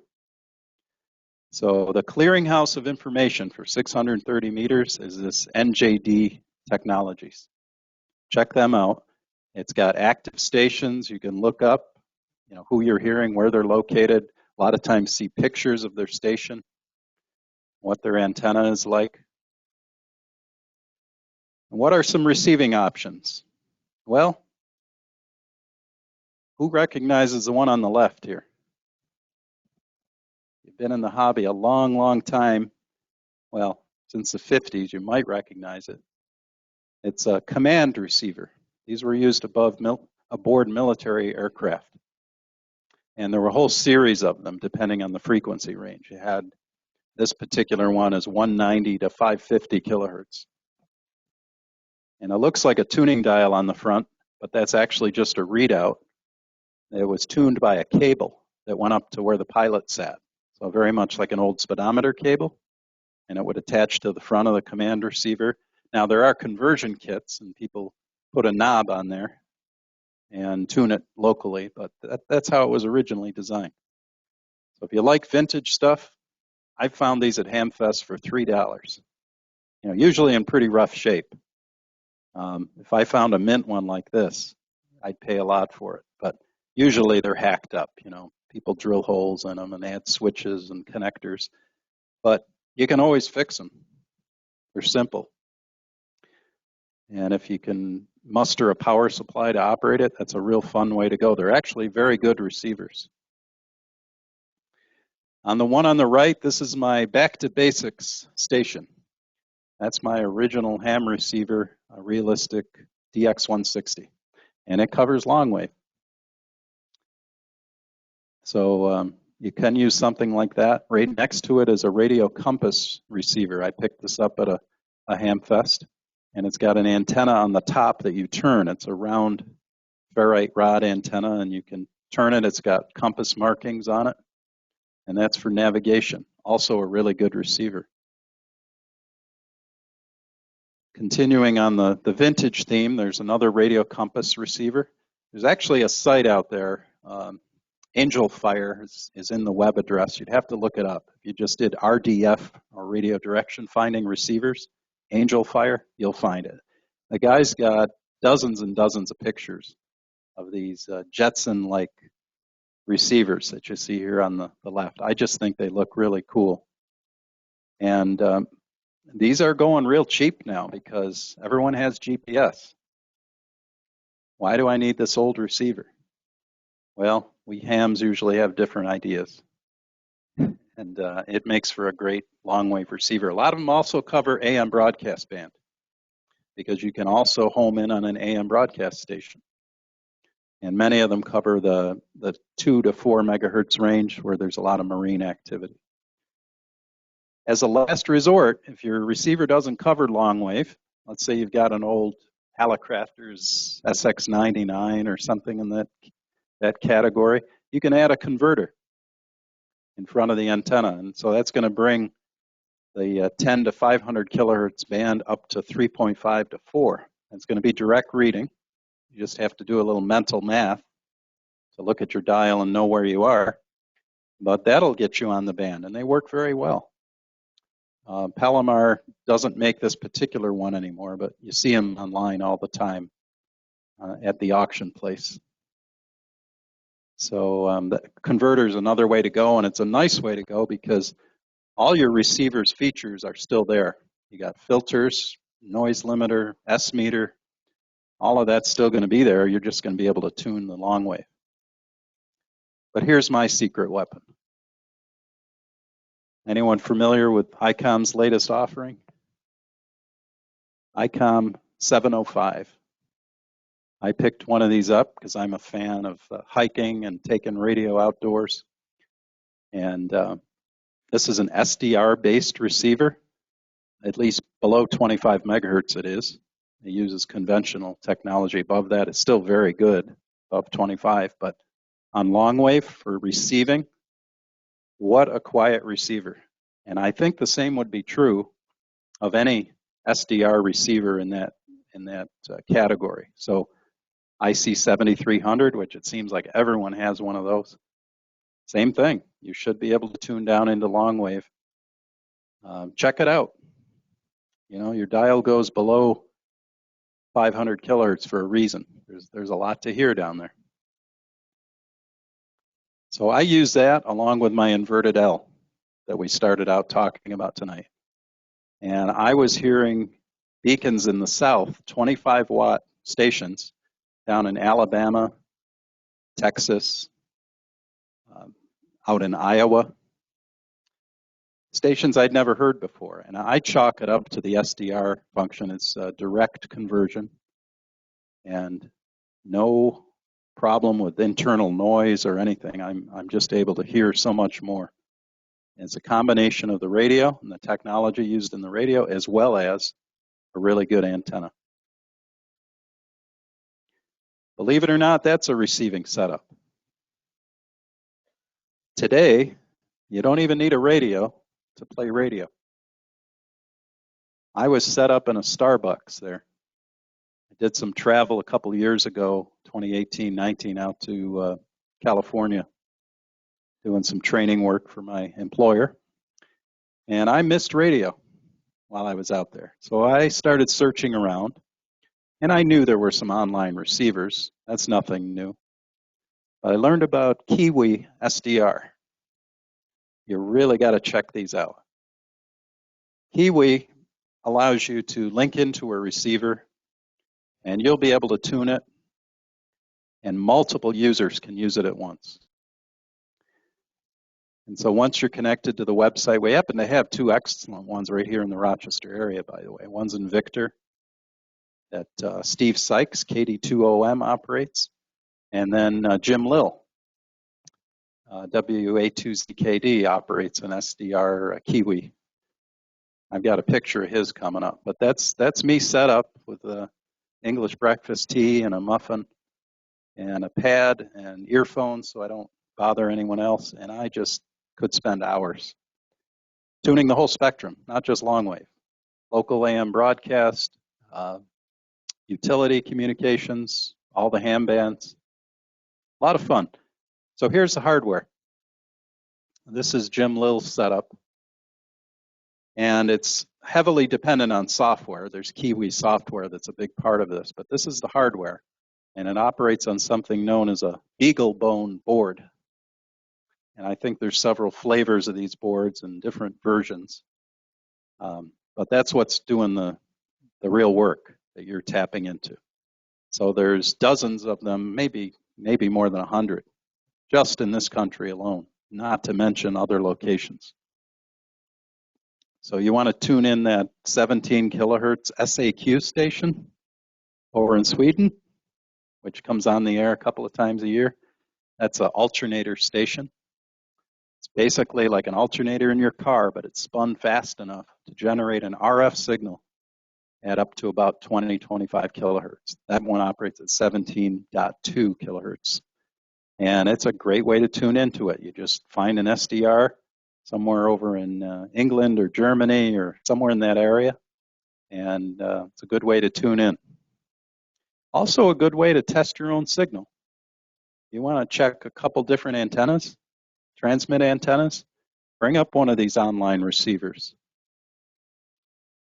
B: So the clearinghouse of information for 630 meters is this NJD Technologies. Check them out. It's got active stations. You can look up, who you're hearing, where they're located. A lot of times see pictures of their station, what their antenna is like. And what are some receiving options? Well, who recognizes the one on the left here? You've been in the hobby a long, long time. Well, since the 50s, you might recognize it. It's a command receiver. These were used aboard military aircraft. And there were a whole series of them depending on the frequency range. You had this particular one is 190 to 550 kilohertz. And it looks like a tuning dial on the front, but that's actually just a readout. It was tuned by a cable that went up to where the pilot sat. So very much like an old speedometer cable, and it would attach to the front of the command receiver. Now there are conversion kits, and people put a knob on there and tune it locally, but that's how it was originally designed. So if you like vintage stuff, I found these at Hamfest for $3. Usually in pretty rough shape. If I found a mint one like this, I'd pay a lot for it, but usually they're hacked up. People drill holes in them and add switches and connectors, but you can always fix them. They're simple. And if you can muster a power supply to operate it, that's a real fun way to go. They're actually very good receivers. On the one on the right, this is my back to basics station. That's my original ham receiver, a realistic DX160, and it covers Longwave. So you can use something like that. Right next to it is a radio compass receiver. I picked this up at a Hamfest, and it's got an antenna on the top that you turn. It's a round ferrite rod antenna, and you can turn it. It's got compass markings on it, and that's for navigation. Also a really good receiver. Continuing on the vintage theme, there's another radio compass receiver. There's actually a site out there. Angelfire is in the web address. You'd have to look it up. If you just did RDF, or radio direction finding receivers, Angelfire, you'll find it. The guy's got dozens and dozens of pictures of these Jetson-like receivers that you see here on the left. I just think they look really cool. And these are going real cheap now because everyone has GPS. Why do I need this old receiver? Well, we hams usually have different ideas. and it makes for a great long-wave receiver. A lot of them also cover AM broadcast band, because you can also home in on an AM broadcast station. And many of them cover the 2 to 4 megahertz range where there's a lot of marine activity. As a last resort, if your receiver doesn't cover long wave, let's say you've got an old Hallicrafters SX99 or something in that category, you can add a converter in front of the antenna. And so that's going to bring the 10 to 500 kilohertz band up to 3.5 to 4. It's going to be direct reading. You just have to do a little mental math to look at your dial and know where you are. But that'll get you on the band, and they work very well. Palomar doesn't make this particular one anymore, but you see them online all the time at the auction place. So the converter is another way to go, and it's a nice way to go because all your receiver's features are still there. You got filters, noise limiter, S meter, all of that's still going to be there. You're just going to be able to tune the long wave. But here's my secret weapon. Anyone familiar with Icom's latest offering? Icom 705. I picked one of these up because I'm a fan of hiking and taking radio outdoors. And this is an SDR-based receiver, at least below 25 megahertz it is. It uses conventional technology. Above that, it's still very good, above 25. But on long wave for receiving, what a quiet receiver. And I think the same would be true of any SDR receiver in that category. So IC 7300, which it seems like everyone has one of those. Same thing. You should be able to tune down into long wave. Check it out. You know, your dial goes below 500 kilohertz for a reason. There's a lot to hear down there. So I use that along with my InvertedL that we started out talking about tonight. And I was hearing beacons in the south, 25 watt stations down in Alabama, Texas, out in Iowa. Stations I'd never heard before. And I chalk it up to the SDR function. It's direct conversion and no problem with internal noise or anything. I'm just able to hear so much more. It's a combination of the radio and the technology used in the radio as well as a really good antenna. Believe it or not, that's a receiving setup. Today, you don't even need a radio to play radio. I was set up in a Starbucks there. I did some travel a couple years ago, 2018-19, out to California, doing some training work for my employer. And I missed radio while I was out there. So I started searching around, and I knew there were some online receivers. That's nothing new. But I learned about Kiwi SDR. You really got to check these out. Kiwi allows you to link into a receiver, and you'll be able to tune it, and multiple users can use it at once. And so once you're connected to the website, we happen to have two excellent ones right here in the Rochester area, by the way. One's in Victor that Steve Sykes, KD2OM, operates, and then Jim Lill, WA2ZKD, operates an SDR Kiwi. I've got a picture of his coming up, but that's me set up with a English breakfast tea and a muffin and a pad and earphones so I don't bother anyone else, and I just could spend hours tuning the whole spectrum, not just long wave, local AM broadcast, utility communications, all the ham bands. A lot of fun. So here's the hardware. This is Jim Lill's setup, and it's heavily dependent on software. There's Kiwi software that's a big part of this, but this is the hardware, and it operates on something known as a beagle bone board. And I think there's several flavors of these boards and different versions, but that's what's doing the real work that you're tapping into. So there's dozens of them, maybe more than 100, just in this country alone, not to mention other locations. So you want to tune in that 17 kilohertz SAQ station over in Sweden, which comes on the air a couple of times a year. That's an alternator station. It's basically like an alternator in your car, but it's spun fast enough to generate an RF signal at up to about 20, 25 kilohertz. That one operates at 17.2 kilohertz. And it's a great way to tune into it. You just find an SDR somewhere over in England or Germany or somewhere in that area, and it's a good way to tune in. Also a good way to test your own signal. You want to check a couple different antennas, transmit antennas, bring up one of these online receivers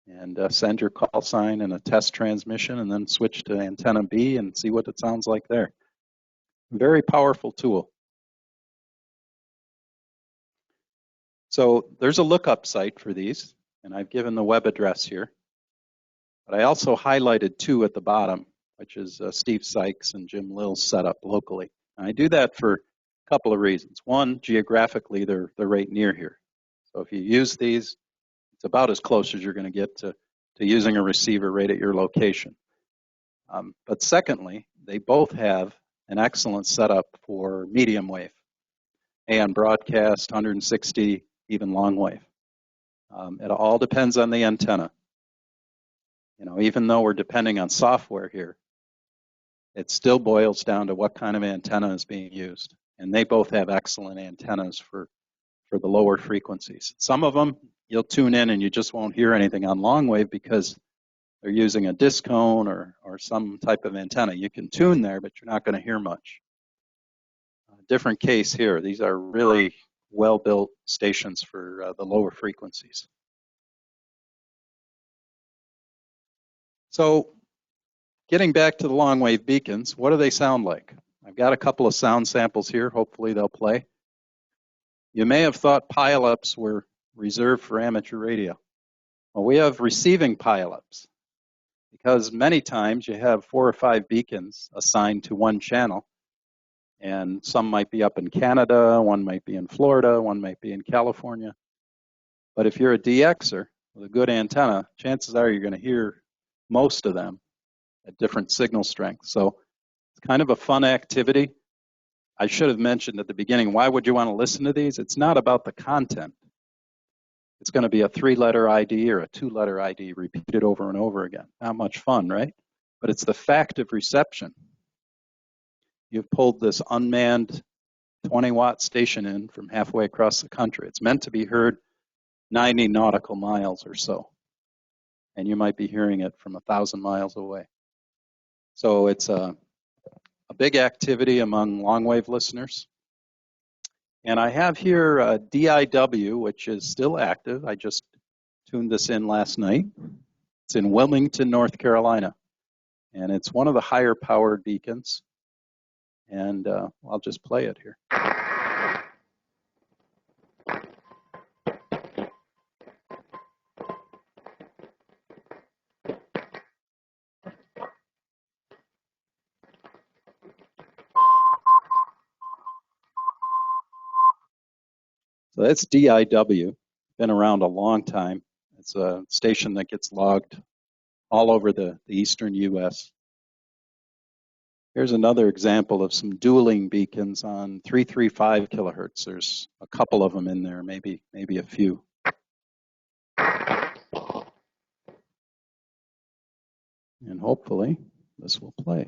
B: and send your call sign and a test transmission, and then switch to antenna B and see what it sounds like there. Very powerful tool. So there's a lookup site for these, and I've given the web address here. But I also highlighted two at the bottom, which is Steve Sykes and Jim Lill's setup locally. And I do that for a couple of reasons. One, geographically, they're right near here. So if you use these, it's about as close as you're going to get to using a receiver right at your location. But secondly, they both have an excellent setup for medium wave, AM broadcast, 160, even long wave. It all depends on the antenna. You know, even though we're depending on software here, it still boils down to what kind of antenna is being used. And they both have excellent antennas for the lower frequencies. Some of them, you'll tune in and you just won't hear anything on long wave because they're using a disc cone or some type of antenna. You can tune there, but you're not going to hear much. Different case here. These are really well-built stations for the lower frequencies. So getting back to the long wave beacons, what do they sound like? I've got a couple of sound samples here. Hopefully they'll play. You may have thought pile-ups were reserved for amateur radio. Well, we have receiving pile-ups because many times you have 4 or 5 beacons assigned to one channel. And some might be up in Canada, one might be in Florida, one might be in California. But if you're a DXer with a good antenna, chances are you're going to hear most of them at different signal strengths. So it's kind of a fun activity. I should have mentioned at the beginning, why would you want to listen to these? It's not about the content. It's going to be a 3-letter ID or a 2-letter ID repeated over and over again. Not much fun, right? But it's the fact of reception. You've pulled this unmanned 20-watt station in from halfway across the country. It's meant to be heard 90 nautical miles or so. And you might be hearing it from 1,000 miles away. So it's a big activity among long-wave listeners. And I have here a DIW, which is still active. I just tuned this in last night. It's in Wilmington, North Carolina. And it's one of the higher-powered beacons. And I'll just play it here. So that's DIW, been around a long time. It's a station that gets logged all over the eastern U.S. Here's another example of some dueling beacons on 335 kilohertz. There's a couple of them in there, maybe a few. And hopefully this will play.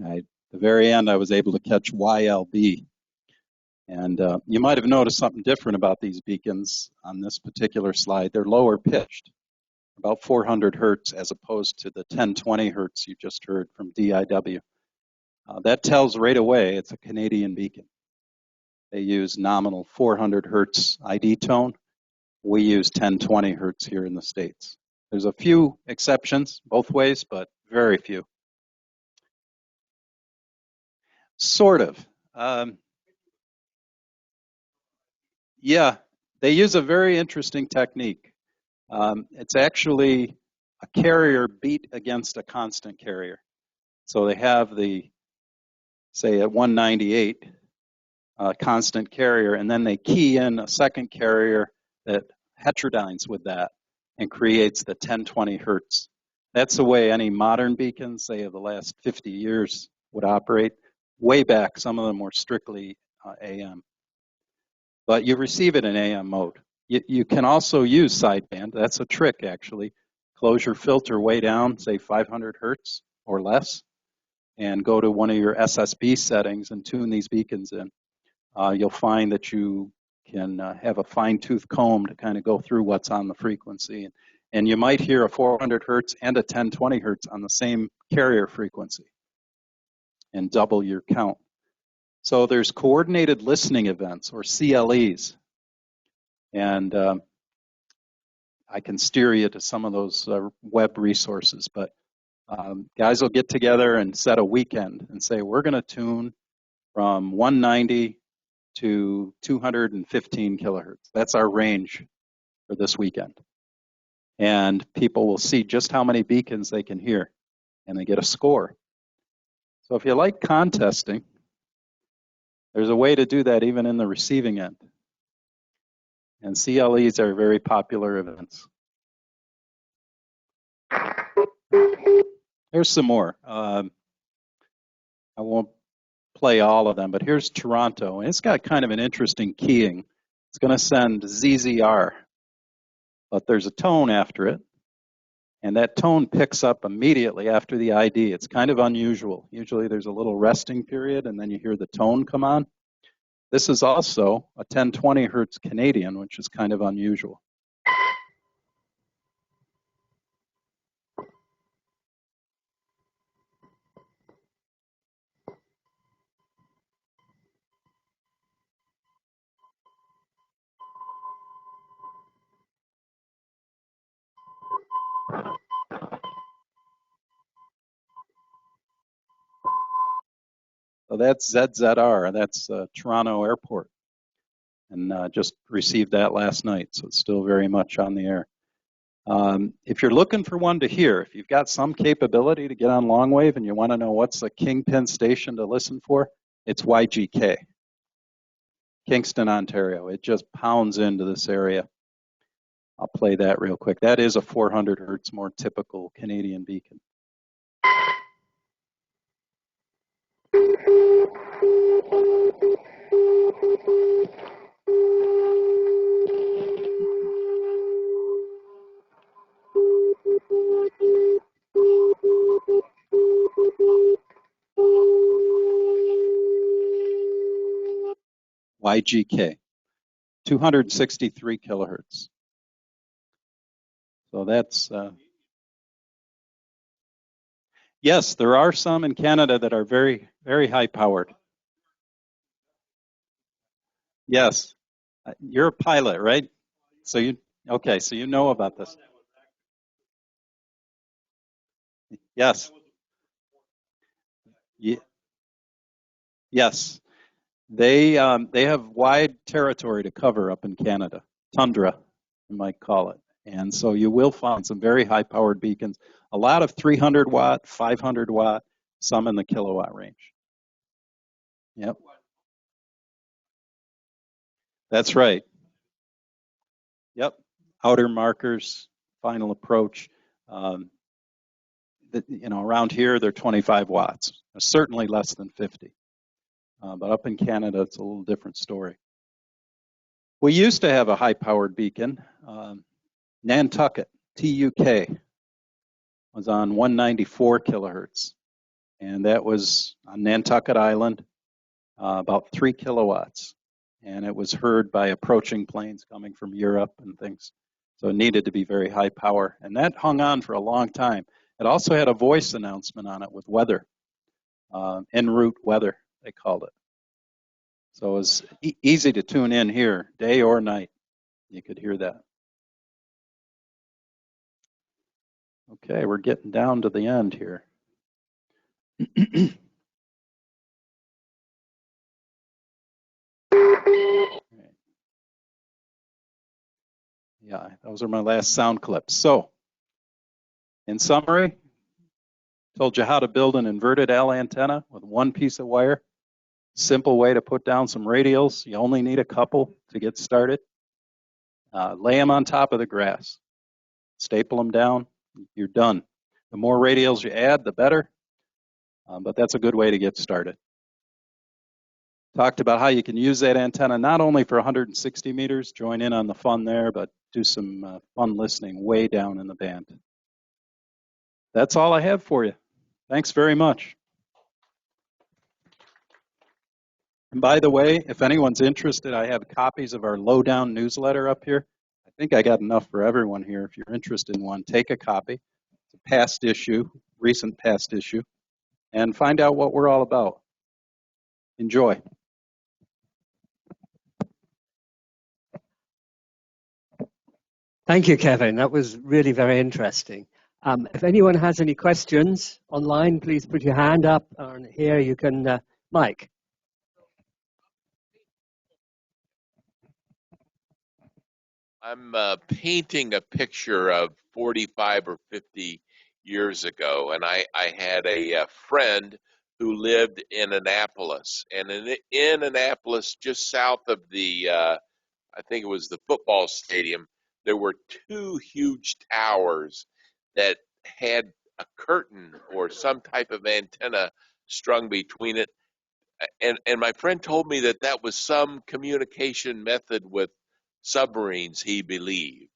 B: At the very end, I was able to catch YLB. And you might have noticed something different about these beacons on this particular slide. They're lower pitched, about 400 hertz as opposed to the 1020 hertz you just heard from DIW. That tells right away it's a Canadian beacon. They use nominal 400 hertz ID tone. We use 1020 hertz here in the States. There's a few exceptions both ways, but very few. Sort of. Yeah, they use a very interesting technique. It's actually a carrier beat against a constant carrier. So they have the, say at 198, constant carrier, and then they key in a second carrier that heterodynes with that and creates the 1020 hertz. That's the way any modern beacons, say of the last 50 years, would operate. Way back, some of them were strictly AM. But you receive it in AM mode. You can also use sideband. That's a trick, actually. Close your filter way down, say 500 hertz or less, and go to one of your SSB settings and tune these beacons in. You'll find that you can have a fine-tooth comb to kind of go through what's on the frequency. And you might hear a 400 hertz and a 1020 hertz on the same carrier frequency and double your count. So there's coordinated listening events, or CLEs. And I can steer you to some of those web resources. But guys will get together and set a weekend and say, we're going to tune from 190 to 215 kilohertz. That's our range for this weekend. And people will see just how many beacons they can hear, and they get a score. So if you like contesting, there's a way to do that even in the receiving end. And CLEs are very popular events. Here's some more. I won't play all of them, but here's Toronto. And it's got kind of an interesting keying. It's going to send ZZR, but there's a tone after it. And that tone picks up immediately after the ID. It's kind of unusual. Usually there's a little resting period, and then you hear the tone come on. This is also a 1020 hertz Canadian, which is kind of unusual. So that's ZZR, that's Toronto Airport. And just received that last night, so it's still very much on the air. If you're looking for one to hear, if you've got some capability to get on Longwave and you want to know what's the kingpin station to listen for, it's YGK, Kingston, Ontario. It just pounds into this area. I'll play that real quick. That is a 400 hertz, more typical Canadian beacon. YGK, 263 kilohertz. So that's, yes, there are some in Canada that are very, very high powered. Yes, you're a pilot, right? So okay, so you know about this. Yes. Yes. They have wide territory to cover up in Canada, tundra, you might call it. And so you will find some very high-powered beacons, a lot of 300 watt, 500 watt, some in the kilowatt range. Yep. That's right. Yep. Outer markers, final approach. Around here, they're 25 watts, certainly less than 50. But up in Canada, it's a little different story. We used to have a high-powered beacon. Nantucket, TUK, was on 194 kilohertz. And that was on Nantucket Island, about 3 kilowatts. And it was heard by approaching planes coming from Europe and things. So it needed to be very high power. And that hung on for a long time. It also had a voice announcement on it with weather, en route weather, they called it. So it was easy to tune in here, day or night. You could hear that. Okay, we're getting down to the end here. Yeah, those are my last sound clips. So, in summary, told you how to build an inverted L antenna with one piece of wire. Simple way to put down some radials. You only need a couple to get started. Lay them on top of the grass. Staple them down. You're done. The more radials you add, the better. But that's a good way to get started. Talked about how you can use that antenna not only for 160 meters, join in on the fun there, but do some fun listening way down in the band. That's all I have for you. Thanks very much. And by the way, if anyone's interested, I have copies of our Lowdown newsletter up here. I think I got enough for everyone here. If you're interested in one, take a copy. It's a past issue, recent past issue, and find out what we're all about. Enjoy.
A: Thank you, Kevin. That was really very interesting. If anyone has any questions online, please put your hand up. And here you can, Mike.
C: I'm painting a picture of 45 or 50 years ago, and I had a friend who lived in Annapolis. And in Annapolis, just south of the, I think it was the football stadium, there were two huge towers that had a curtain or some type of antenna strung between it. And my friend told me that that was some communication method with submarines, he believed.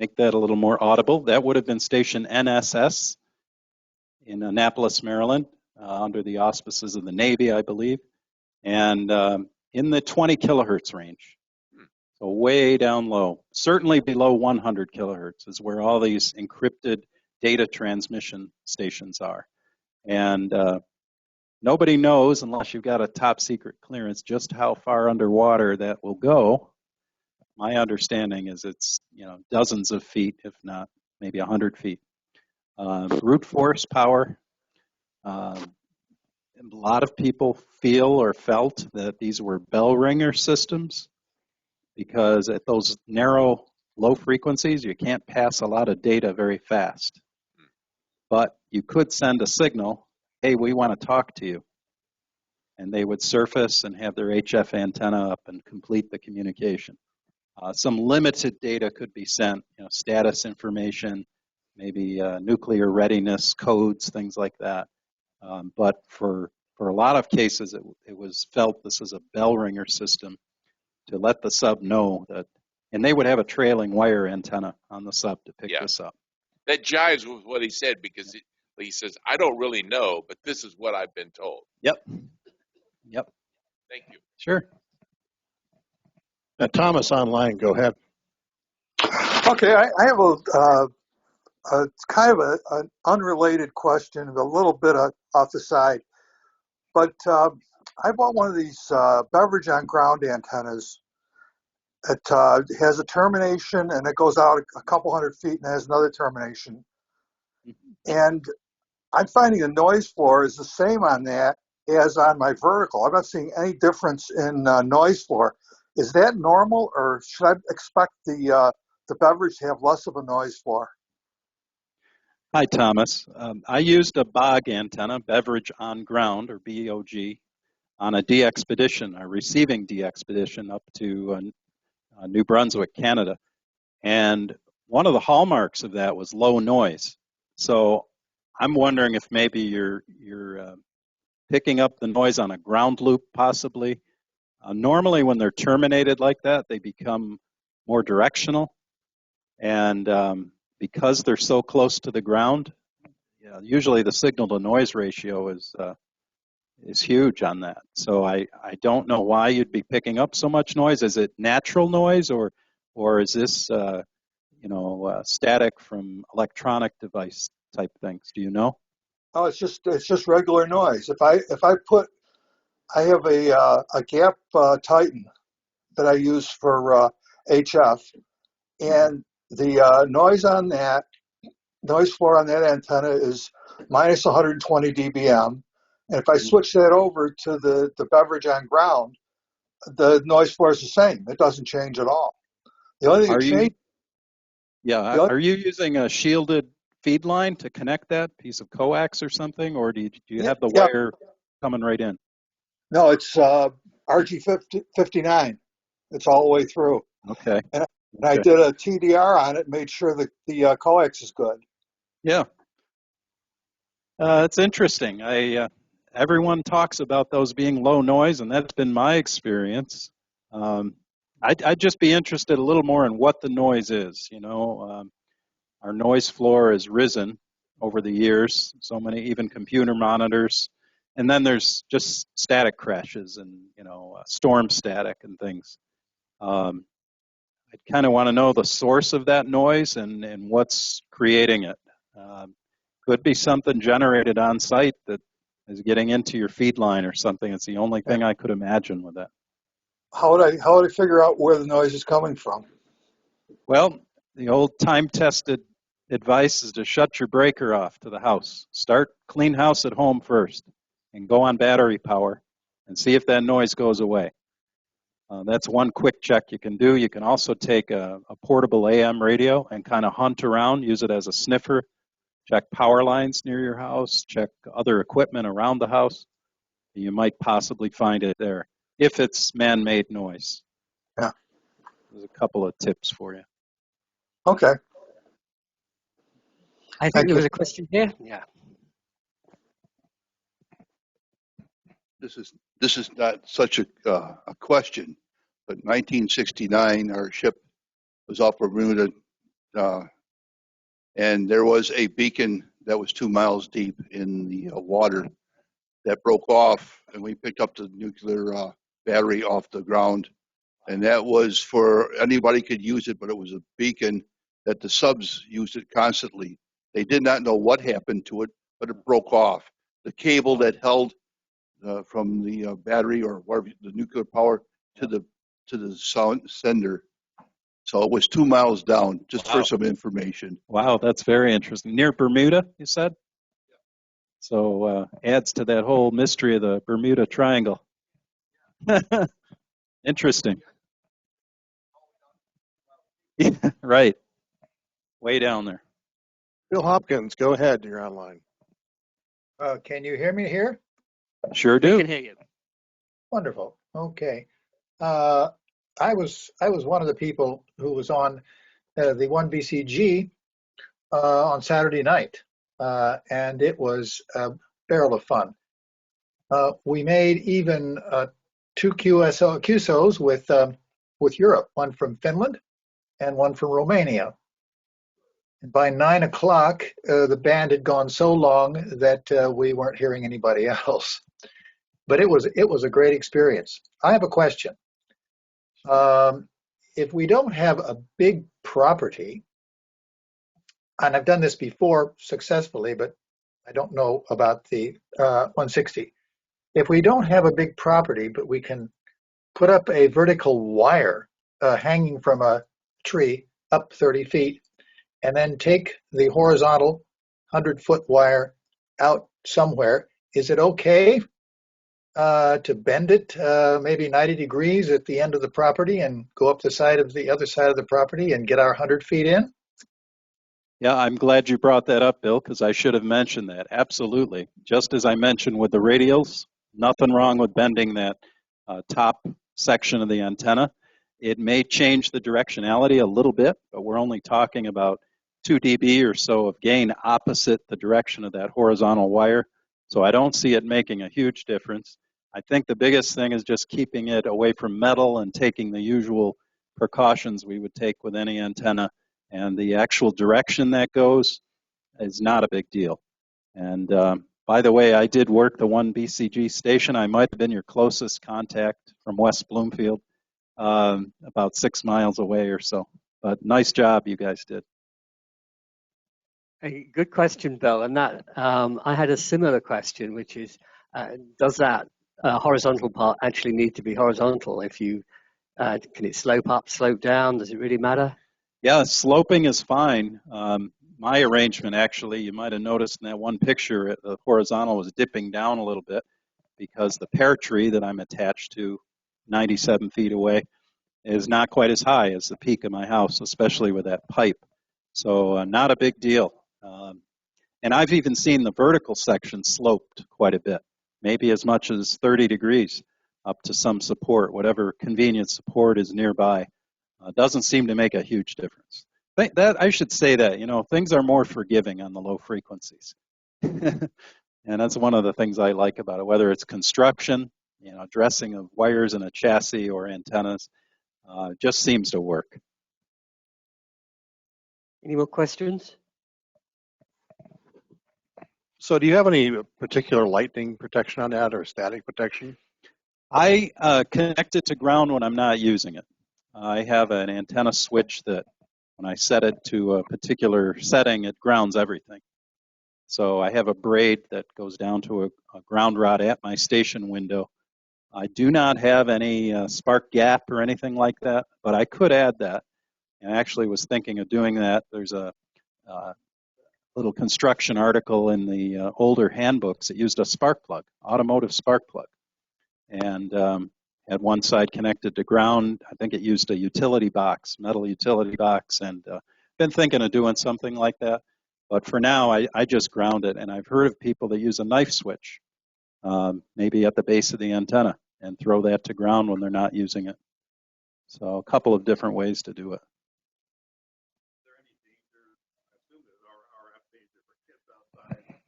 B: Make that a little more audible. That would have been station NSS in Annapolis, Maryland, under the auspices of the Navy, I believe, and in the 20 kilohertz range. So way down low, certainly below 100 kilohertz is where all these encrypted data transmission stations are. And nobody knows, unless you've got a top secret clearance, just how far underwater that will go. My understanding is it's dozens of feet, if not maybe 100 feet. Brute force power. A lot of people feel or felt that these were bell ringer systems because at those narrow, low frequencies, you can't pass a lot of data very fast. But you could send a signal, hey, we want to talk to you. And they would surface and have their HF antenna up and complete the communication. Some limited data could be sent, status information, maybe nuclear readiness codes, things like that. But for a lot of cases, it was felt this is a bell ringer system to let the sub know that, and they would have a trailing wire antenna on the sub to pick this up.
C: That jives with what he said because he says, I don't really know, but this is what I've been told.
B: Yep.
C: Thank you.
B: Sure.
D: Thomas online, go ahead.
E: Okay, I have a kind of an unrelated question, a little bit off the side. But I bought one of these beverage on ground antennas. It has a termination and it goes out a couple hundred feet and has another termination. And I'm finding the noise floor is the same on that as on my vertical. I'm not seeing any difference in noise floor. Is that normal, or should I expect the beverage to have less of a noise floor?
B: Hi, Thomas. I used a BOG antenna, beverage on ground, or BOG, on a D-expedition, a receiving D-expedition up to New Brunswick, Canada. And one of the hallmarks of that was low noise. So I'm wondering if maybe you're picking up the noise on a ground loop, possibly. Normally, when they're terminated like that, they become more directional. And because they're so close to the ground, usually the signal-to-noise ratio is huge on that. So I don't know why you'd be picking up so much noise. Is it natural noise, or or is this static from electronic device type things? Do you know?
E: Oh, it's just regular noise. I have a Gap Titan that I use for HF, and the noise floor on that antenna is minus 120 dBm. And if I switch that over to the beverage on ground, the noise floor is the same. It doesn't change at all. The only thing that changes.
B: Are you using a shielded feed line to connect that piece of coax or something, or do you have the wire coming right in?
E: No, it's RG59. It's all the way through.
B: Okay.
E: And I did a TDR on it, made sure that the coax is good.
B: Yeah. It's interesting. Everyone talks about those being low noise, and that's been my experience. I'd just be interested a little more in what the noise is. Our noise floor has risen over the years, so many, even computer monitors. And then there's just static crashes and, storm static and things. I kind of want to know the source of that noise and what's creating it. Could be something generated on site that is getting into your feed line or something. It's the only thing I could imagine with that.
E: How would I figure out where the noise is coming from?
B: Well, the old time-tested advice is to shut your breaker off to the house. Start clean house at home first and go on battery power and see if that noise goes away. That's one quick check you can do. You can also take a portable AM radio and kind of hunt around, use it as a sniffer. Check power lines near your house, check other equipment around the house. You might possibly find it there, if it's man-made noise.
E: Yeah.
B: There's a couple of tips for you.
E: Okay.
A: I think there was a question here. Yeah.
D: This is not such a question, but 1969, our ship was off Bermuda, and there was a beacon that was 2 miles deep in the water that broke off, and we picked up the nuclear battery off the ground, and that was for anybody could use it, but it was a beacon that the subs used it constantly. They did not know what happened to it, but it broke off. The cable that held from the battery or whatever, the nuclear power to the sound sender. So it was 2 miles down, just for some information.
B: Wow, that's very interesting. Near Bermuda, you said? Yeah. So adds to that whole mystery of the Bermuda Triangle. Interesting. Yeah, right. Way down there.
F: Bill Hopkins, go ahead. You're online.
G: Can you hear me here?
B: Sure do.
A: We can hear you.
G: Wonderful. Okay. I was one of the people who was on the 1BCG on Saturday night, and it was a barrel of fun. We made even 2 QSOs with Europe, one from Finland and one from Romania. And by 9 o'clock, the band had gone so long that we weren't hearing anybody else. But it was a great experience. I have a question. If we don't have a big property, and I've done this before successfully, but I don't know about the 160. If we don't have a big property, but we can put up a vertical wire hanging from a tree up 30 feet, and then take the horizontal 100-foot wire out somewhere, is it okay to bend it maybe 90 degrees at the end of the property and go up the side of the other side of the property and get our 100 feet in?
B: Yeah, I'm glad you brought that up, Bill, because I should have mentioned that. Absolutely. Just as I mentioned with the radials, nothing wrong with bending that top section of the antenna. It may change the directionality a little bit, but we're only talking about 2 dB or so of gain opposite the direction of that horizontal wire. So I don't see it making a huge difference. I think the biggest thing is just keeping it away from metal and taking the usual precautions we would take with any antenna. And the actual direction that goes is not a big deal. And by the way, I did work the 1BCG station. I might have been your closest contact from West Bloomfield. about 6 miles away or so. But nice job you guys did.
A: Hey, good question, Bill. And that I had a similar question, which is, does that horizontal part actually need to be horizontal? If you can it slope up, slope down? Does it really matter?
B: Yeah, sloping is fine. My arrangement, actually, you might have noticed in that one picture, the horizontal was dipping down a little bit because the pear tree that I'm attached to 97 feet away is not quite as high as the peak of my house, especially with that pipe. So not a big deal. And I've even seen the vertical section sloped quite a bit, maybe as much as 30 degrees up to some support, whatever convenient support is nearby. Doesn't seem to make a huge difference. I should say that, things are more forgiving on the low frequencies. And that's one of the things I like about it, whether it's construction, dressing of wires in a chassis or antennas, just seems to work.
A: Any more questions?
F: So do you have any particular lightning protection on that or static protection?
B: I connect it to ground when I'm not using it. I have an antenna switch that when I set it to a particular setting, it grounds everything. So I have a braid that goes down to a ground rod at my station window. I do not have any spark gap or anything like that, but I could add that. And I actually was thinking of doing that. There's a little construction article in the older handbooks that used a spark plug, automotive spark plug. And had one side connected to ground. I think it used a utility box, metal utility box, and been thinking of doing something like that. But for now, I just ground it, and I've heard of people that use a knife switch, maybe at the base of the antenna, and throw that to ground when they're not using it. So a couple of different ways to do it.
F: Is there any danger? I assume there's RF danger for kids outside.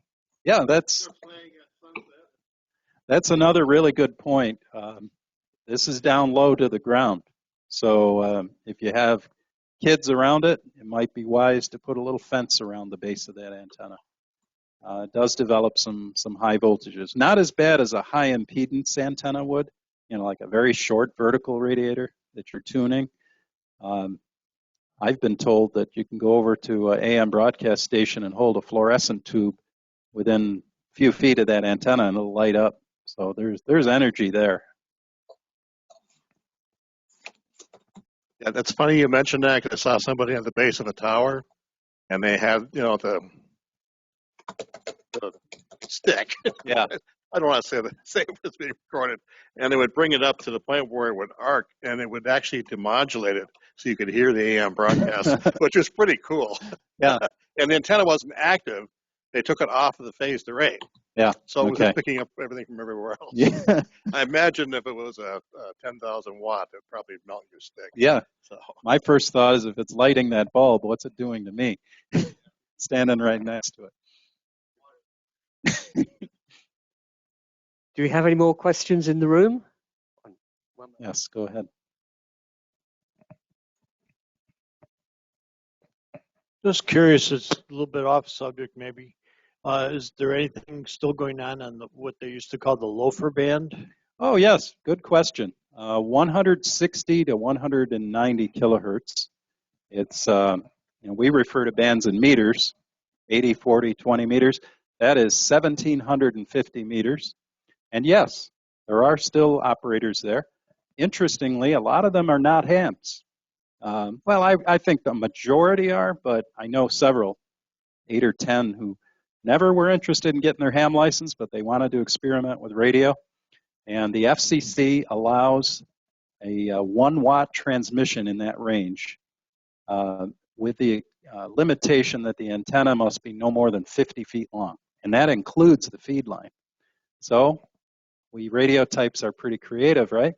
B: Yeah, that's another really good point. This is down low to the ground. So if you have kids around it, it might be wise to put a little fence around the base of that antenna. It does develop some high voltages. Not as bad as a high impedance antenna would, like a very short vertical radiator that you're tuning. I've been told that you can go over to an AM broadcast station and hold a fluorescent tube within a few feet of that antenna and it'll light up. So there's energy there.
F: Yeah, that's funny you mentioned that because I saw somebody at the base of a tower and they had, the stick.
B: Yeah.
F: I don't want to say it was being recorded. And they would bring it up to the point where it would arc and it would actually demodulate it so you could hear the AM broadcast, which was pretty cool.
B: Yeah.
F: And the antenna wasn't active. They took it off of the phased array.
B: Yeah.
F: So it was just picking up everything from everywhere else.
B: Yeah.
F: I imagine if it was a 10,000 watt, it would probably melt your stick.
B: Yeah.
F: So
B: my first thought is if it's lighting that bulb, what's it doing to me? Standing right next to it.
A: Do we have any more questions in the room?
B: Yes, go ahead.
H: Just curious, it's a little bit off subject maybe. Is there anything still going on what they used to call the loafer band?
B: Oh, yes, good question. 160 to 190 kilohertz. It's, we refer to bands in meters, 80, 40, 20 meters. That is 1,750 meters. And yes, there are still operators there. Interestingly, a lot of them are not hams. I think the majority are, but I know several, 8 or 10, who never were interested in getting their ham license, but they wanted to experiment with radio. And the FCC allows a 1-watt transmission in that range with the limitation that the antenna must be no more than 50 feet long. And that includes the feed line. So we radio types are pretty creative, right?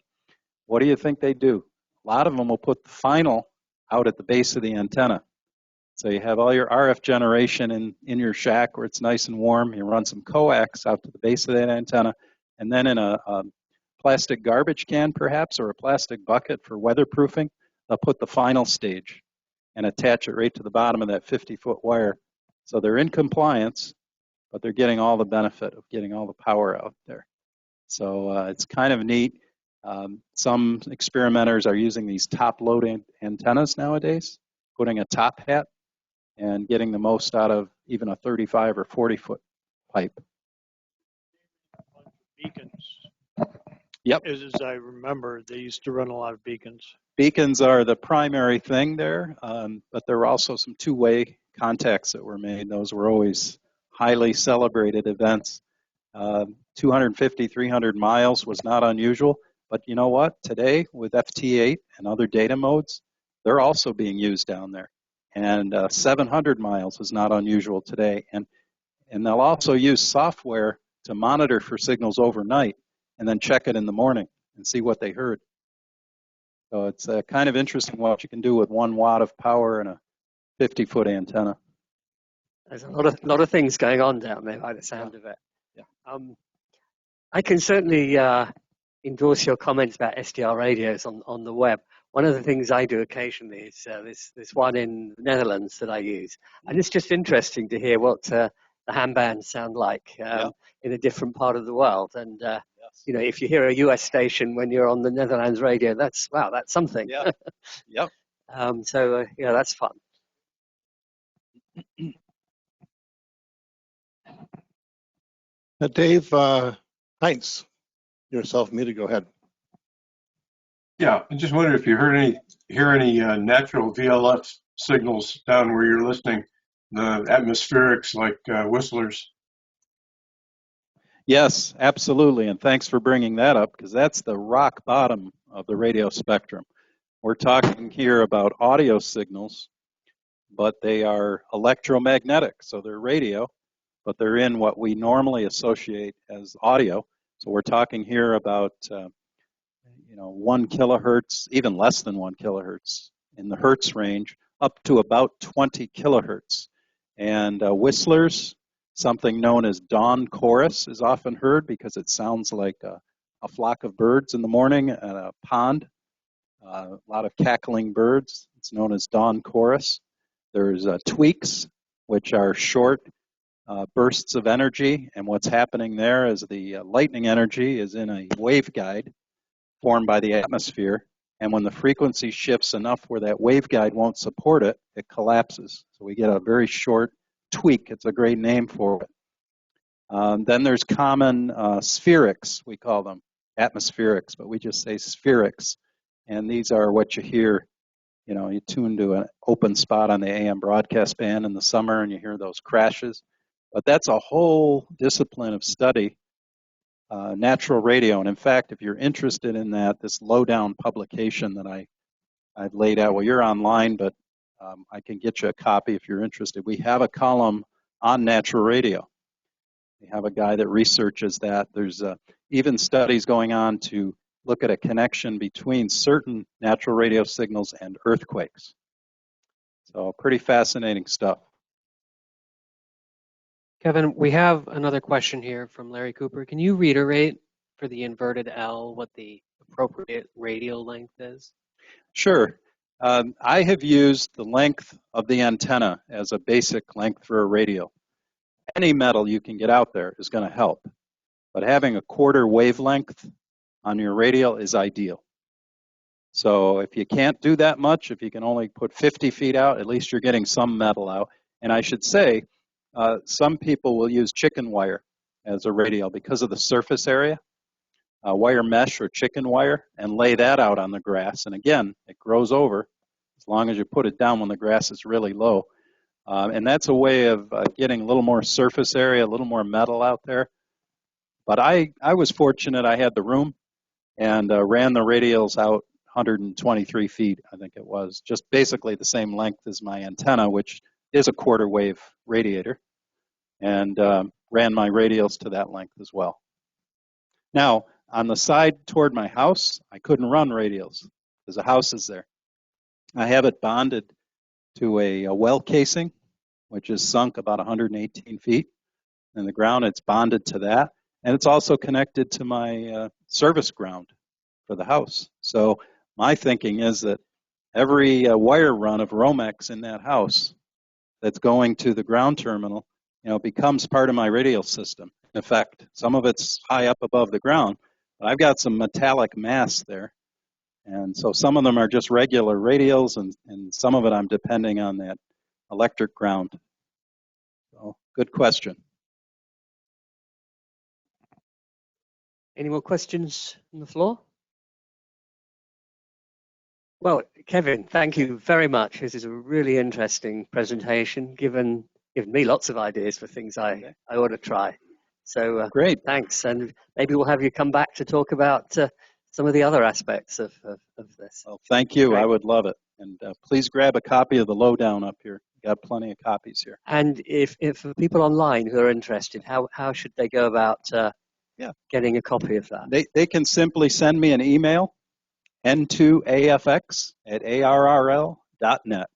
B: What do you think they do? A lot of them will put the final out at the base of the antenna. So you have all your RF generation in your shack where it's nice and warm. You run some coax out to the base of that antenna. And then in a plastic garbage can, perhaps, or a plastic bucket for weatherproofing, they'll put the final stage and attach it right to the bottom of that 50-foot wire. So they're in compliance, but they're getting all the benefit of getting all the power out there. So it's kind of neat. Some experimenters are using these top-load antennas nowadays, putting a top hat and getting the most out of even a 35 or 40-foot pipe.
H: Beacons.
B: Yep.
H: As I remember, they used to run a lot of beacons.
B: Beacons are the primary thing there, but there were also some two-way contacts that were made. Those were always highly celebrated events. 250, 300 miles was not unusual, but you know what? Today, with FT8 and other data modes, they're also being used down there. And 700 miles is not unusual today. And they'll also use software to monitor for signals overnight and then check it in the morning and see what they heard. So it's kind of interesting what you can do with 1 watt of power and a 50-foot antenna.
A: There's a lot of things going on down there by the sound of it.
B: Yeah.
A: I can certainly endorse your comments about SDR radios on the web. One of the things I do occasionally is this one in the Netherlands that I use. And it's just interesting to hear what the ham bands sound like in a different part of the world. And, you know, if you hear a US station when you're on the Netherlands radio, that's something.
B: Yeah. Yep.
A: So, yeah, that's fun.
F: Dave Heinz, you're self-muted. Go ahead.
I: Yeah, I just wondered if you hear any natural VLF signals down where you're listening, the atmospherics like whistlers.
B: Yes, absolutely, and thanks for bringing that up, because that's the rock bottom of the radio spectrum. We're talking here about audio signals, but they are electromagnetic, so they're radio, but they're in what we normally associate as audio. So we're talking here about 1 kilohertz, even less than 1 kilohertz in the hertz range, up to about 20 kilohertz. And whistlers, something known as dawn chorus, is often heard because it sounds like a flock of birds in the morning at a pond. A lot of cackling birds. It's known as dawn chorus. There's tweaks, which are short bursts of energy, and what's happening there is the lightning energy is in a waveguide formed by the atmosphere, and when the frequency shifts enough where that waveguide won't support it, it collapses. So we get a very short tweak. It's a great name for it. Then there's common spherics, we call them atmospherics, but we just say spherics, and these are what you hear. You tune to an open spot on the AM broadcast band in the summer and you hear those crashes. But that's a whole discipline of study, natural radio. And in fact, if you're interested in that, this Lowdown publication that I've laid out, well, you're online, but I can get you a copy if you're interested. We have a column on natural radio. We have a guy that researches that. There's even studies going on to look at a connection between certain natural radio signals and earthquakes. So pretty fascinating stuff.
J: Kevin, we have another question here from Larry Cooper. Can you reiterate for the InvertedL what the appropriate radial length is?
B: Sure. I have used the length of the antenna as a basic length for a radio. Any metal you can get out there is going to help, but having a quarter wavelength on your radial is ideal. So if you can't do that much, if you can only put 50 feet out, at least you're getting some metal out. And I should say, some people will use chicken wire as a radial because of the surface area, wire mesh or chicken wire, and lay that out on the grass. And again, it grows over as long as you put it down when the grass is really low. And that's a way of getting a little more surface area, a little more metal out there. But I was fortunate I had the room and ran the radials out 123 feet, I think it was, just basically the same length as my antenna, which is a quarter wave radiator, and ran my radials to that length as well. Now, on the side toward my house, I couldn't run radials because the house is there. I have it bonded to a well casing, which is sunk about 118 feet in the ground. It's bonded to that, and it's also connected to my service ground for the house. So my thinking is that every wire run of Romex in that house that's going to the ground terminal, becomes part of my radial system. In effect, some of it's high up above the ground, But I've got some metallic mass there. And so some of them are just regular radials, and some of it I'm depending on that electric ground. So, good question.
A: Any more questions on the floor? Well, Kevin, thank you very much. This is a really interesting presentation, given me lots of ideas for things I ought to try. So
B: great,
A: thanks, and maybe we'll have you come back to talk about some of the other aspects of this.
B: Well, thank you.
A: Great.
B: I would love it. And please grab a copy of the Lowdown up here. We've got plenty of copies here.
A: And if for people online who are interested, how should they go about getting a copy of that?
B: They can simply send me an email, n2afx@arrl.net,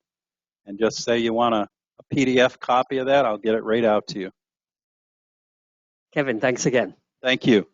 B: and just say you want a PDF copy of that. I'll get it right out to you.
A: Kevin, thanks again.
B: Thank you.